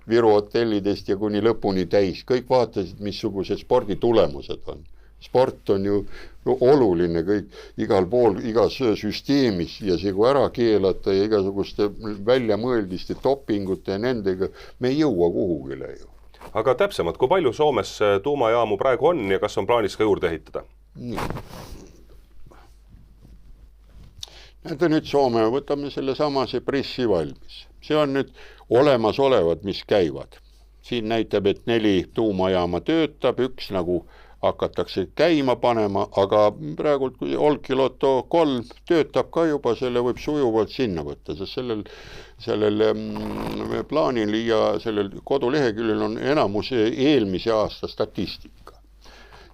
Viru hotellidest ja kuni lõpuni täis. Kõik vaatasid, missugused sporditulemused on. Sport on ju oluline kõik igal pool, igas süsteemis ja see kui ära keelata ja igasuguste väljamõeldiste dopingute ja nendega, me ei jõua kuhugile ju. Aga täpsemalt, kui palju Soomes tuumajaamu praegu on ja kas on plaanis ka juurde ehitada? Nii. Näete nüüd Soome, võtame selle sama see pressi valmis. See on nüüd olemasolevad, mis käivad. Siin näitab, et 4 tuumajaama töötab, üks nagu hakatakse käima panema, aga praegu kui Olkiluoto 3 töötab ka juba, selle võib sujuvalt sinna võtta, sest sellel plaanil ja sellel koduleheküljel on enamus eelmise aasta statistika.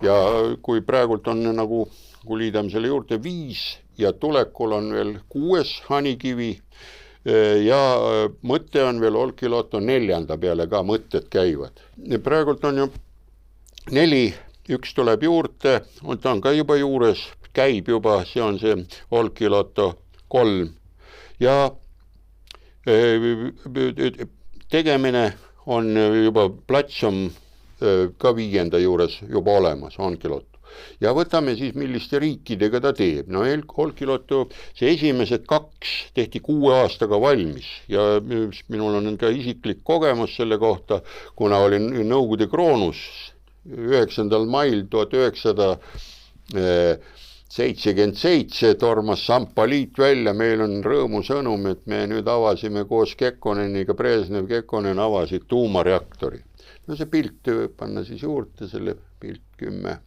Ja kui praegult on nagu, kui liidame selle juurde 5 ja tulekul on veel 6 Hanikivi ja mõte on veel Olkiluoto 4. peale ka mõtted käivad. Ja praegult on ju 4, üks tuleb juurde, ta on ka juba juures, käib juba, see on see Olkiluoto 3 ja tegemine on juba plats on ka 5. juures juba olemas, Olkiluoto. Ja võtame siis, milliste riikidega ta teeb. No Olkiluoto, see esimesed 2 tehti 6 aastaga valmis ja minul on ka isiklik kogemus selle kohta, kuna olin Nõukogude kroonus 9. mail 1977 tormas Sampaliit välja, meil on rõõmusõnum, et me nüüd avasime koos Kekkoneniga, Brežnev Kekkonen avasid tuumareaktori. No see pilt panna siis juurde, selle pilt 10.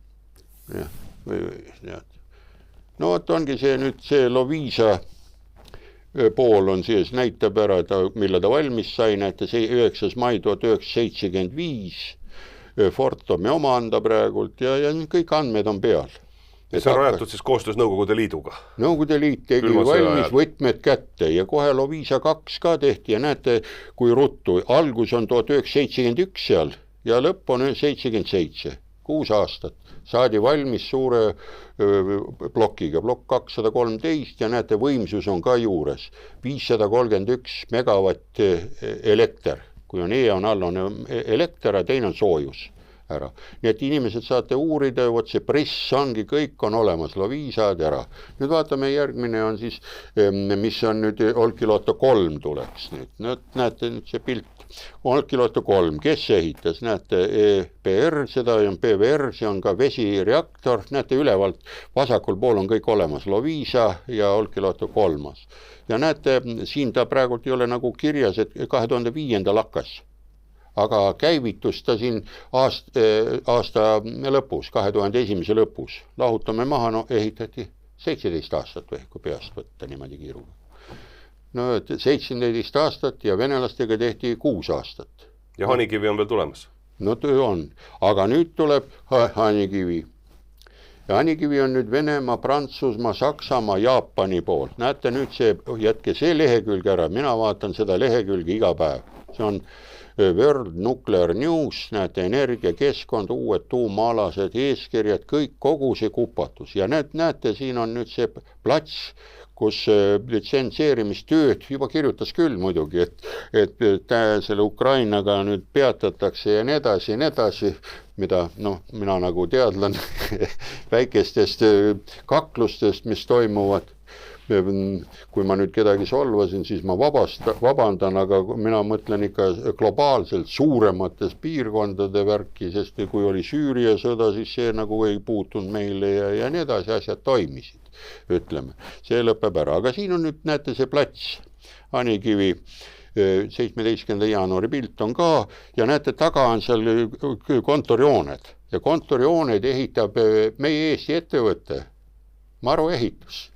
No ongi see nüüd see Loviisa pool on sees, näitab ära, mille ta valmis sai, näete see 9. mai 1975 Fortomi oma anda praegult ja kõik andmed on peal. Ja see on rajatud siis koostöös Nõukogude Liiduga? Nõukogude Liit tegi valmis võtmed kätte ja kohe Loviisa 2 ka tehti ja näete, kui ruttu. Algus on 1971 seal ja lõpp on 77, 6 aastat. Saadi valmis suure plokiga, plokk 213 ja näete, võimsus on ka juures. 531 megavatt elekter. Kui on on all, on elekter ja teine on soojus ära. Nii et inimesed saate uurida, võt see press ongi, kõik on olemas, Loviisad ära. Nüüd vaatame, järgmine on siis, mis on nüüd Olkiluoto 3 tuleks. Nüüd näete nüüd see pilt. Olkiluoto 3, kes ehitas, näete EPR, seda on PVR, see on ka vesireaktor, näete ülevalt, vasakul pool on kõik olemas, Loviisa ja Olkiluoto 3. Ja näete, siin ta praegult ei ole nagu kirjas, et 2005. hakkas, aga käivitus ta siin aasta lõpus, 2001. lõpus. Lahutame maha, no ehitati 17 aastat või kui peast võtta niimoodi kiiruga. No 17 aastat ja venelastega tehti 6 aastat. Ja Hanikivi on veel tulemas? No töö on, aga nüüd tuleb Hanikivi. Ja Hanikivi on nüüd Venemaa, Prantsusmaa, Saksamaa, Jaapani poolt. Näete nüüd see, jätke see lehekülg ära, mina vaatan seda lehekülge iga päev. See on World Nuclear News, näete energia, keskkond, uued tuumaalased eeskirjad, kõik kogu see kupatus. Ja näete, siin on nüüd see plats, kus litsenseerimistööd juba kirjutas küll muidugi, et selle Ukrainaga nüüd peatatakse ja nii edasi, mida mina nagu teadlan väikestest kaklustest, mis toimuvad. Kui ma nüüd kedagi solvasin, siis ma vabandan, aga mina mõtlen ikka globaalselt suuremates piirkondade värki, sest kui oli Süüria sõda, siis see nagu ei puutunud meile ja nii edasi, asjad toimisid. Ütleme, see lõpeb ära, aga siin on nüüd, näete see plats, Hanikivi 17. jaanuari pilt on ka ja näete, taga on seal kontorijooned ja kontorijooned ehitab meie Eesti ettevõte, Maru ehitus.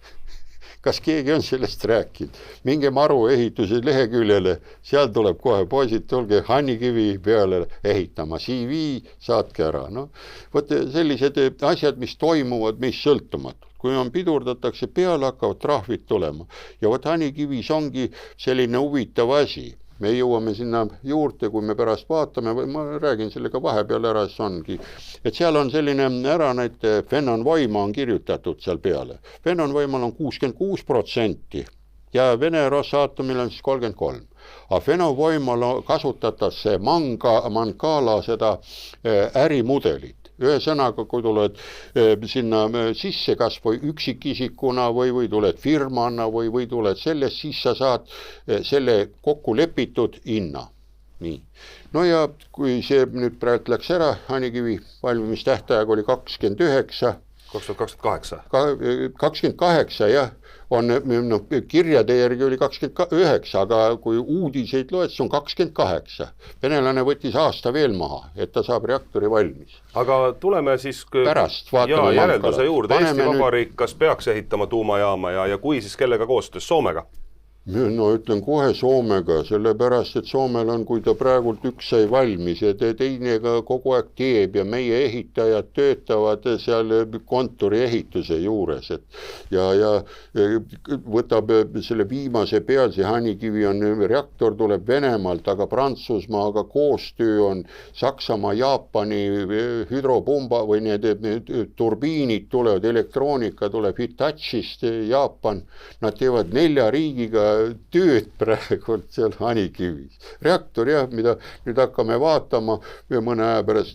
kas keegi on sellest rääkinud? Minge Maru ehituse leheküljele, seal tuleb kohe poisid, tulge Hannikivi peale ehitama, CV, saatke ära. No, vot sellised asjad, mis toimuvad meist sõltumatult. Kui on pidurdatakse peale, hakkavad trahvid tulema. Ja vot Hannikivis ongi selline huvitav asi. Me jõuame sinna juurde, kui me pärast vaatame, või ma räägin sellega vahepeal ära, siis ongi. Et seal on selline ära, näite Fennon-Voima on kirjutatud seal peale. Fennon-Voimal on 66% ja Vene Rosatomil on siis 33%. Aga Fennon-Voimal kasutatakse Mancala seda ärimudelit. Ühesõnaga, kui tuled sinna sisse kas või üksikisikuna või tuled firmana või tuled sellest, siis sa saad selle kokku lepitud hinna. Nii. No ja kui see nüüd praegu läks ära, Hannikivi valmimistähtaeg oli 2028, jah, on kirjade järgi oli 29, aga kui uudiseid loed, see on 28. Venelane võttis aasta veel maha, et ta saab reaktori valmis. Aga tuleme siis pärast vaatame järelduse juurde. Eesti Vabariik kas peaks ehitama tuumajaama ja kui siis kellega koostöös, Soomega? No ütlen kohe Soomega, sellepärast, et Soomel on, kui ta praegult üks sai valmis ja teine ka kogu aeg teeb ja meie ehitajad töötavad seal kontori ehituse juures. Ja võtab selle viimase peal, see Hannikivi on, reaktor tuleb Venemaalt, aga Prantsusmaaga koostöö on Saksamaa, Jaapani hüdropumba või need turbiinid tulevad, elektroonika tuleb Hitachist, Jaapan, nad teevad 4 riigiga tööd praegult seal Hannikivis. Reaktor jah, mida nüüd hakkame vaatama mõne aja pärast,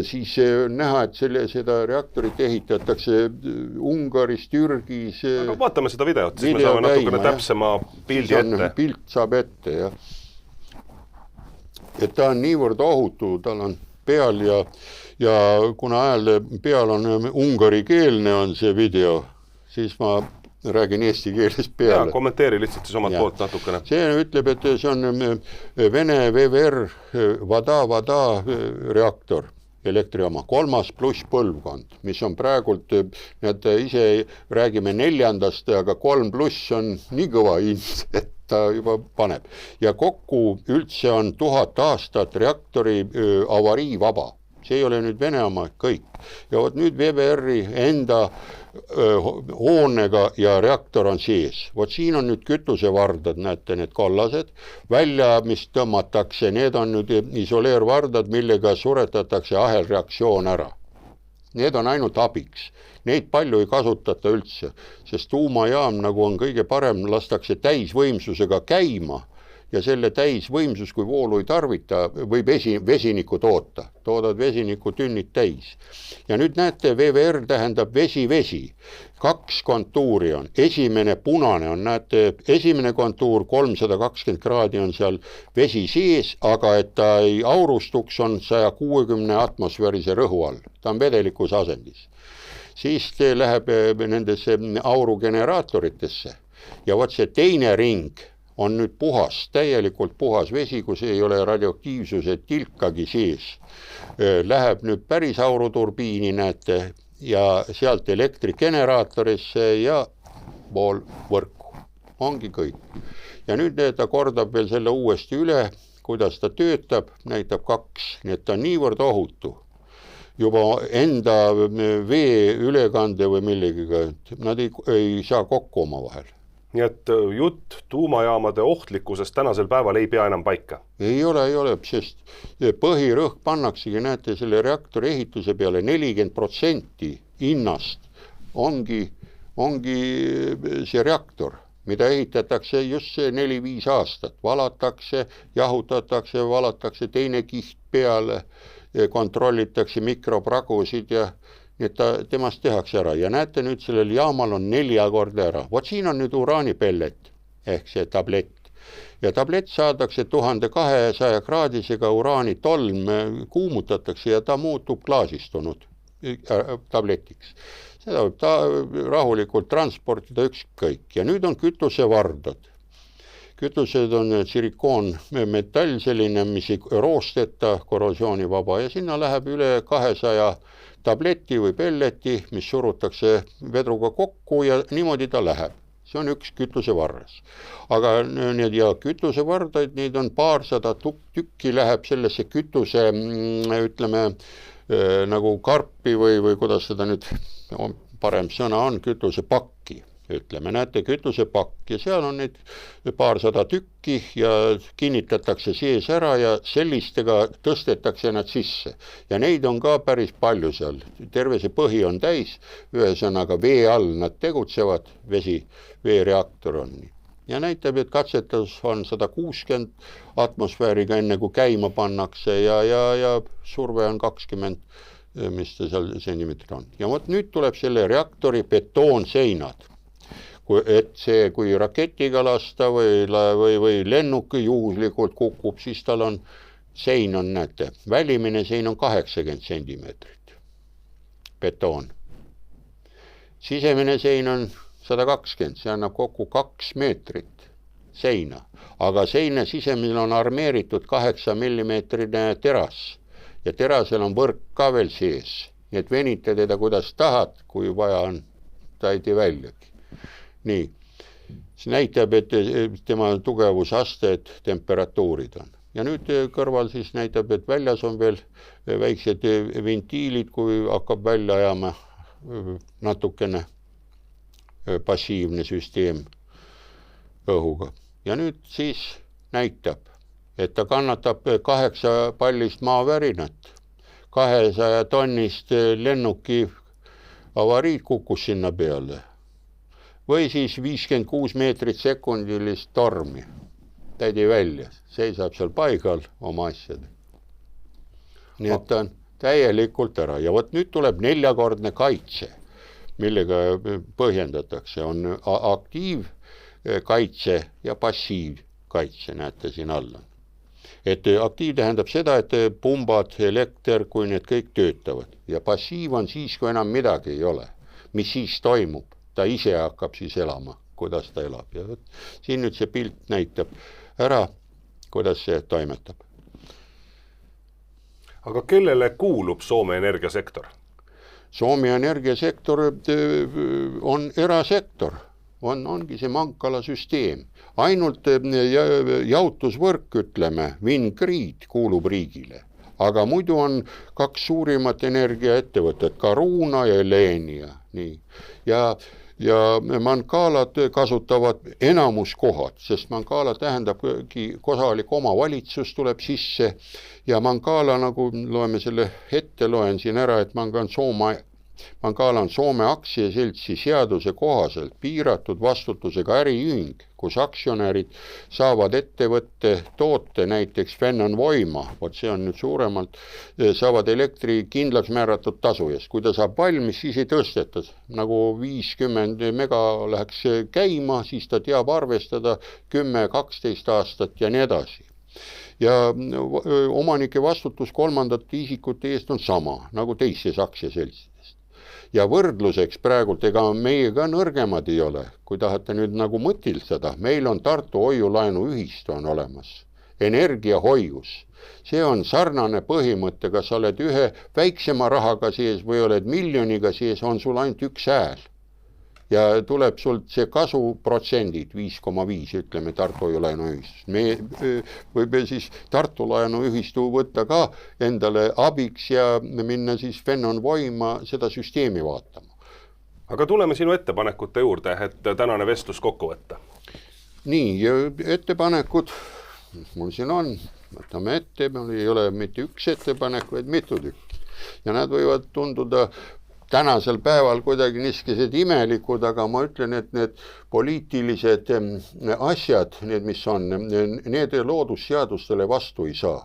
siis näha, et seda reaktorit ehitatakse Ungaris, Türgis. Aga vaatame seda videot, siis me saame natukene täpsema pildi ette. Pilt saab ette, jah. Et ta on niivõrd ohutu, tal on peal ja kuna ajal peal on ungari keelne on see video, siis ma räägin eesti keeles peale. Ja, kommenteeri lihtsalt siis omad poolt natukene. See ütleb, et see on Vene VVR Vada reaktor, elektrijaama, 3+ põlvkond, mis on praegult, need ise räägime 4, aga 3+ on nii kõva hind, et ta juba paneb. Ja kokku üldse on 1000 aastat reaktori avarii vaba. See ei ole nüüd Vene oma kõik. Ja vot nüüd VVR-i enda hoonega ja reaktor on sees. Vot siin on nüüd kütusevardad, näete need kollased, välja, mis tõmmatakse, need on nüüd isoleervardad, millega suretatakse ahelreaktsioon ära. Need on ainult abiks. Neid palju ei kasutata üldse, sest tuumajaam, nagu on kõige parem, lastakse täisvõimsusega käima ja selle täisvõimsus, kui voolu ei tarvita, võib vesiniku toota. Toodad vesiniku tünnid täis. Ja nüüd näete, VVR tähendab vesi. 2 kontuuri on. Esimene punane on, näete, esimene kontuur 320 kraadi on seal vesi sees, aga et ta ei aurustuks, on 160 atmosfäärise rõhu all. Ta on vedelikus asendis. Siis läheb nendesse aurugeneraatoritesse. Ja vot see teine ring on nüüd puhas, täielikult puhas vesi, kus ei ole radioaktiivsuse tilkagi sees. Läheb nüüd päris auruturbiini, näete, ja sealt elektrigeneraatorisse ja pool võrku. Ongi kõik. Ja nüüd ta kordab veel selle uuesti üle, kuidas ta töötab, näitab 2, nii et ta on niivõrd ohutu. Juba enda vee ülekande või millegiga, nad ei saa kokku oma vahel. Nii et jutt tuumajaamade ohtlikkusest tänasel päeval ei pea enam paika? Ei ole, sest põhirõhk pannaksegi, näete, selle reaktori ehituse peale 40% hinnast ongi see reaktor, mida ehitatakse just see 4-5 aastat. Valatakse, jahutatakse, valatakse teine kiht peale, kontrollitakse mikropragusid ja nii et temast tehakse ära. Ja näete nüüd sellel jaamal on 4 korda ära. Vot siin on nüüd uraanipellet ehk see tablett. Ja tablett saadakse 1200 kraadisega uraanitolm, kuumutatakse ja ta muutub klaasistunud tabletiks. Seda võib ta rahulikult transportida ükskõik. Ja nüüd on kütusevardad. Kütused on tsirikoonmetall selline, mis ei roosteta, korrosioonivaba ja sinna läheb üle 200 tableti või pelleti, mis surutakse vedruga kokku ja niimoodi ta läheb. see on üks kütusevarras. Aga need ja kütusevardaid, neid on paarsada tükki läheb sellesse kütuse, ütleme, nagu karpi või kuidas seda nüüd parem sõna on, kütusepakki. Ütleme, näete, kütusepakk ja seal on neid paarsada tükki ja kinnitatakse sees ära ja sellistega tõstetakse nad sisse. Ja neid on ka päris palju seal, terve see põhi on täis, ühesõnaga vee all nad tegutsevad, veereaktor on nii. Ja näitab, et katsetus on 160 atmosfääriga enne kui käima pannakse ja surve on 20, mis ta seal sentimeetrit on. Ja vot nüüd tuleb selle reaktori betoonseinad. Et see, kui raketiga lasta või lennuk juhuslikult kukub, siis tal on sein on, näete, välimine sein on 80 sentimeetrit betoon. Sisemine sein on 120, see annab kokku 2 meetrit seina, aga seina sisemil on armeeritud 8 millimeetrine teras ja terasel on võrk ka veel sees, nii et venita teda kuidas tahad, kui vaja on, ta ei tee väljagi. Nii, see näitab, et tema tugevusaste, et temperatuurid on. Ja nüüd kõrval siis näitab, et väljas on veel väiksed ventiilid, kui hakkab välja ajama natukene passiivne süsteem õhuga. Ja nüüd siis näitab, et ta kannatab 8 pallist maavärinat, 200 tonnist lennuki avariid kukkus sinna peale. Või siis 56 meetrit sekundilist tormi. Täidi välja, seisab seal paigal oma asjad. Nii et ta on täielikult ära. Ja vot nüüd tuleb 4-kordne kaitse, millega põhjendatakse. On aktiivkaitse ja passiivkaitse, näete siin alla. Et aktiiv tähendab seda, et pumbad, elekter, kui need kõik töötavad. Ja passiiv on siis, kui enam midagi ei ole. Mis siis toimub? Ta ise hakkab siis elama, kuidas ta elab. Ja siin nüüd see pilt näitab ära, kuidas see toimetab. Aga kellele kuulub Soome energiasektor? Soome energiasektor on erasektor, ongi see Mankala süsteem. Ainult jaotusvõrk, ütleme, Vingrid kuulub riigile. Aga muidu on 2 suurimat energiaettevõtet, Caruna ja Elenia. Nii. Ja Mankalad kasutavad enamuskohad, sest Mankala tähendabki kohalik omavalitsus tuleb sisse ja Mankala, nagu loeme selle ette, loen siin ära, et Mankala on Soome aktsiaseltsi seaduse kohaselt piiratud vastutusega äriühing, kus aktsionärid saavad ettevõtte toote, näiteks Fennon-Voima, vot see on nüüd suuremalt, saavad elektri kindlaks määratud tasu eest. Kui ta saab valmis, siis ei tõsteta. Nagu 50 mega läheks käima, siis ta teab arvestada 10-12 aastat ja nii edasi. Ja omanike vastutus kolmandate isikute eest on sama, nagu teistes aktsiaseltsidest. Ja võrdluseks praegult, ega meie ka nõrgemad ei ole, kui tahate nüüd nagu mõtilstada, meil on Tartu hoiulaenu ühistu on olemas, energiahoius. See on sarnane põhimõte, kas sa oled ühe väiksema rahaga sees või oled miljoniga sees, on sul ainult 1 hääl. Ja tuleb sult see kasuprotsendid 5,5, ütleme Tartu hoiulaenu ühistus. Me võib siis Tartu laenu ühistu võtta ka endale abiks ja minna siis Fennon-Voima seda süsteemi vaatama. Aga tuleme sinu ettepanekute juurde, et tänane vestlus kokku võtta. Nii, ettepanekud, mul siin on, võtame ette, mul ei ole mitte 1 ettepanek, vaid mitu tükki. Ja nad võivad tunduda tänasel päeval kuidagi niisugused imelikud, aga ma ütlen, et need poliitilised asjad, need mis on, need loodusseadustele vastu ei saa.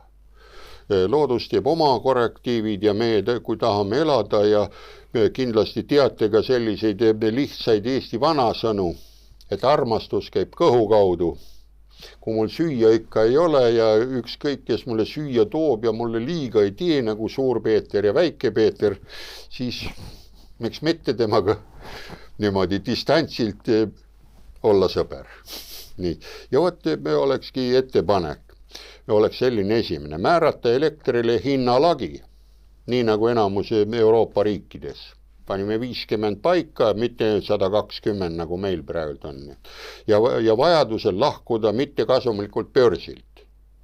Loodus teeb oma korrektiivid ja me, kui tahame elada ja kindlasti teate ka selliseid lihtsaid Eesti vanasõnu, et armastus käib kõhu kaudu. Kui mul süüa ikka ei ole ja ükskõik, kes mulle süüa toob ja mulle liiga ei tee nagu Suur Peeter ja Väike Peeter, siis miks mitte temaga niimoodi distantsilt olla sõber. Nii. Ja vot me olekski ettepanek, oleks selline esimene, määrata elektrile hinnalagi, nii nagu enamus Euroopa riikides. panime 50 paika, mitte 120 nagu meil praegu on. Ja vajadusel lahkuda mittekasumlikult börsilt.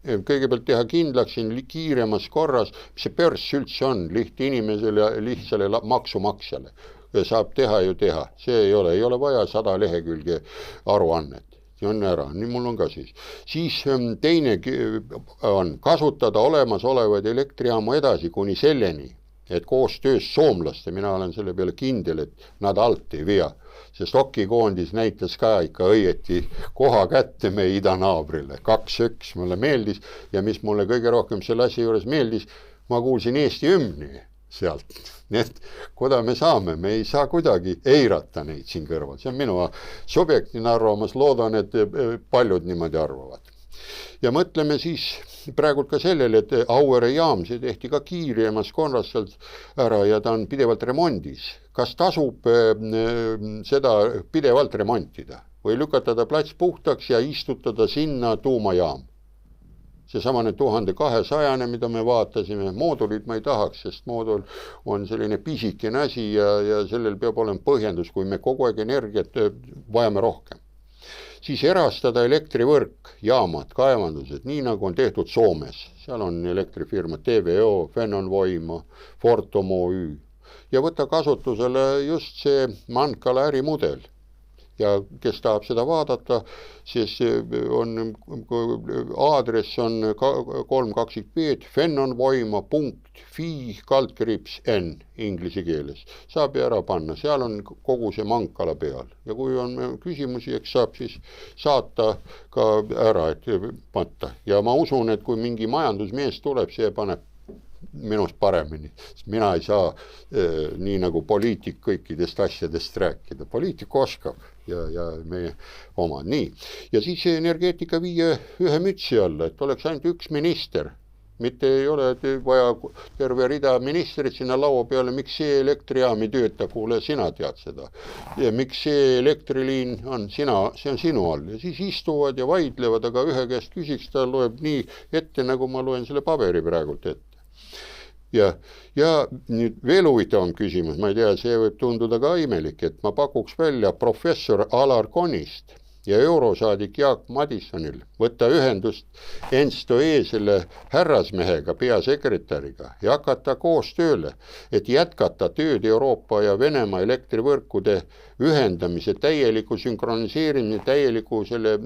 Kõigepealt teha kindlaks siin kiiremas korras, mis see börs üldse on, inimesele ja lihtsale maksumaksjale. Saab teha ju teha, see ei ole vaja 100 lehekülge aruannet. See on ära, nii mul on ka siis. Siis teine on kasutada olemasolevaid elektrijaamu edasi kuni selleni, et koostöös soomlaste, mina olen selle peale kindel, et nad alt ei vea. See Stokki-koondis näitas ka ikka õieti koha kätte meie idanaabrile. 2-1 mulle meeldis ja mis mulle kõige rohkem selle asja juures meeldis, ma kuulsin Eesti hümni sealt. Nii et kuda me saame, me ei saa kuidagi eirata neid siin kõrval. See on minu subjektiivne arvamus, loodan, et paljud niimoodi arvavad. Ja mõtleme siis praegult ka sellele, et Auvere jaam, see tehti ka kiiremas korras sealt ära ja ta on pidevalt remondis. Kas tasub seda pidevalt remontida või lükatada plats puhtaks ja istutada sinna tuumajaam? Seesamane 1200, mida me vaatasime, moodulit ma ei tahaks, sest moodul on selline pisikene asi ja sellel peab olema põhjendus, kui me kogu aeg energiat vajame rohkem. Siis erastada elektrivõrk, jaamad, kaevandused, nii nagu on tehtud Soomes. Seal on elektrifirma TVO, Fennon-Voima, Fortum Oy. Ja võtta kasutusele just see Mankala ärimudel. Ja kes tahab seda vaadata, siis on, aadress on 3-2-5 fennonvoima.fi/n inglise keeles. Saab ära panna, seal on kogu see Mankala peal. Ja kui on küsimusi, eks saab siis saata ka ära, et patta. Ja ma usun, et kui mingi majandusmees tuleb, see paneb minust paremini. Mina ei saa nii nagu poliitik kõikidest asjadest rääkida. Poliitik oskab ja meie oma. Nii. Ja siis energeetika viia ühe mütsi alla, et oleks ainult üks minister. Mitte ei ole vaja terve rida ministrit sinna laua peale, miks see elektrijaam ei tööta, kuule, sina tead seda. Ja miks see elektriliin on see on sinu all. Ja siis istuvad ja vaidlevad, aga ühe käest küsiks, ta loeb nii ette, nagu ma loen selle paberi praegult ette. Ja nüüd veel huvitavam küsimus, ma ei tea, see võib tunduda ka imelik, et ma pakuks välja professor Alar Konist ja eurosaadik Jaak Madisonil võtta ühendust Ensto selle härrasmehega, peasekretäriga ja hakata koos tööle, et jätkata tööd Euroopa ja Venemaa elektrivõrkude ühendamise, täieliku sünkroniseerimise, täieliku selle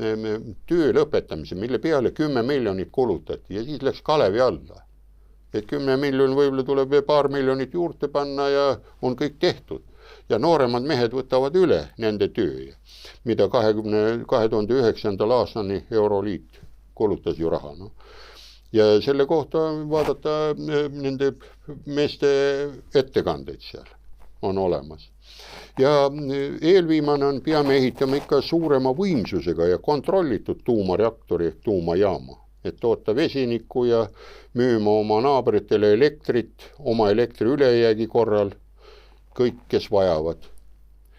töö lõpetamise, mille peale 10 miljonit kulutati ja siis läks kalevi alla. Et 10 miljonit võib-olla tuleb paar miljonit juurde panna ja on kõik tehtud. Ja nooremad mehed võtavad üle nende töö, mida 2009. aastani Euroliit kulutas ju raha. No. Ja selle kohta vaadata nende meeste ettekandeid seal on olemas. Ja eelviimane on, peame ehitama ikka suurema võimsusega ja kontrollitud tuumareaktori ehk tuumajaama. Et toota vesinikku ja müüma oma naabritele elektrit, oma elektri ülejäägi korral, kõik, kes vajavad.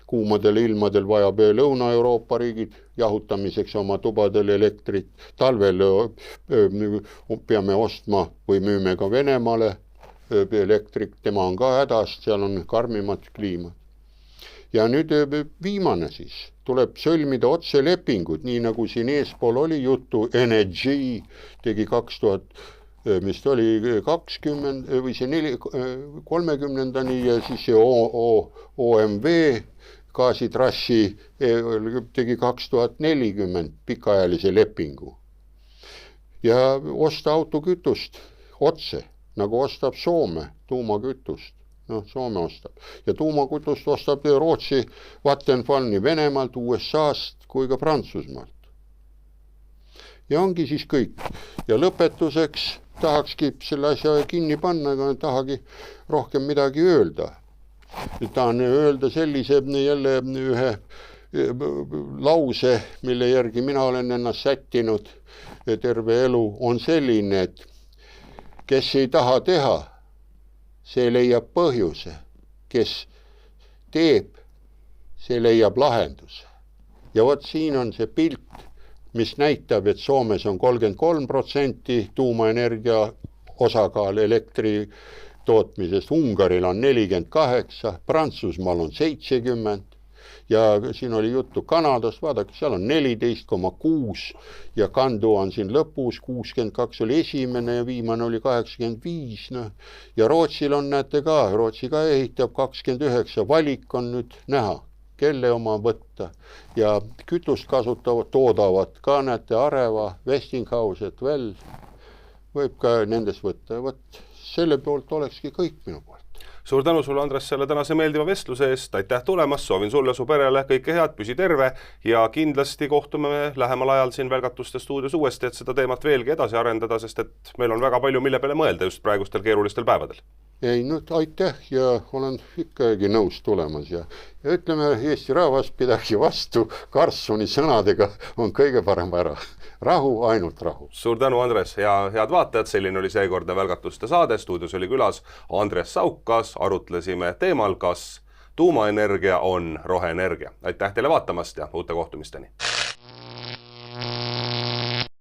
Kuumadel ilmadel vajab Lõuna-Euroopa riigid jahutamiseks oma tubadel elektrit. Talvel peame ostma või müüme ka Venemaale elektrit, tema on ka hädast, seal on karmimad kliimad. Ja nüüd viimane siis, tuleb sõlmida otselepingud, nii nagu siin eespool oli juttu, Energy tegi 2020 või see 30. ja siis see OMV gaasitrassi tegi 2040 pikaajalise lepingu. Ja osta autokütust otse, nagu ostab Soome tuumakütust. No, Soome ostab. Ja tuumakütust ostab Rootsi Vattenfall nii Venemaalt, USA-st kui ka Prantsusmaalt. Ja ongi siis kõik. Ja lõpetuseks tahakski selle asja kinni panna, aga tahagi rohkem midagi öelda. Tahan öelda sellise jälle ühe lause, mille järgi mina olen ennast sättinud terve elu, on selline, et kes ei taha teha, see leiab põhjuse, kes teeb, see leiab lahenduse. Ja vot siin on see pilt, mis näitab, et Soomes on 33% tuumaenergia osakaal elektri tootmisest, Ungaril on 48, Prantsusmaal on 70 ja siin oli juttu Kanadast, vaadake, seal on 14,6 ja kandu on siin lõpus, 62 oli esimene ja viimane oli 85, noh. Ja Rootsil on, näete ka, Rootsi ka ehitab 29, valik on nüüd näha, kelle oma võtta ja kütust kasutavad, toodavad ka, näete, Areva, Westinghouse, et veel võib ka nendest võtta ja võtta. Selle poolt olekski kõik minu poolt. Suur tänu sulle, Andres, selle tänase meeldiva vestluse eest, aitäh tulemast, soovin sulle, su perele kõike head, püsi terve ja kindlasti kohtume lähemal ajal siin Välgatuste stuudios uuesti, et seda teemat veelgi edasi arendada, sest et meil on väga palju, mille peale mõelda just praegustel keerulistel päevadel. Ei, nüüd aitäh ja olen ikkagi nõus tulemas ja ütleme, Eesti rahvas pidagi vastu Karlssoni sõnadega on kõige parem ära. Rahu, ainult rahu. Suur tänu, Andres, ja head vaatajad, selline oli seekordne Välgatuste saade, stuudios oli külas Andres Saukas, arutlesime teemal, kas tuumaenergia on roheenergia. Aitäh teile vaatamast ja uute kohtumisteni!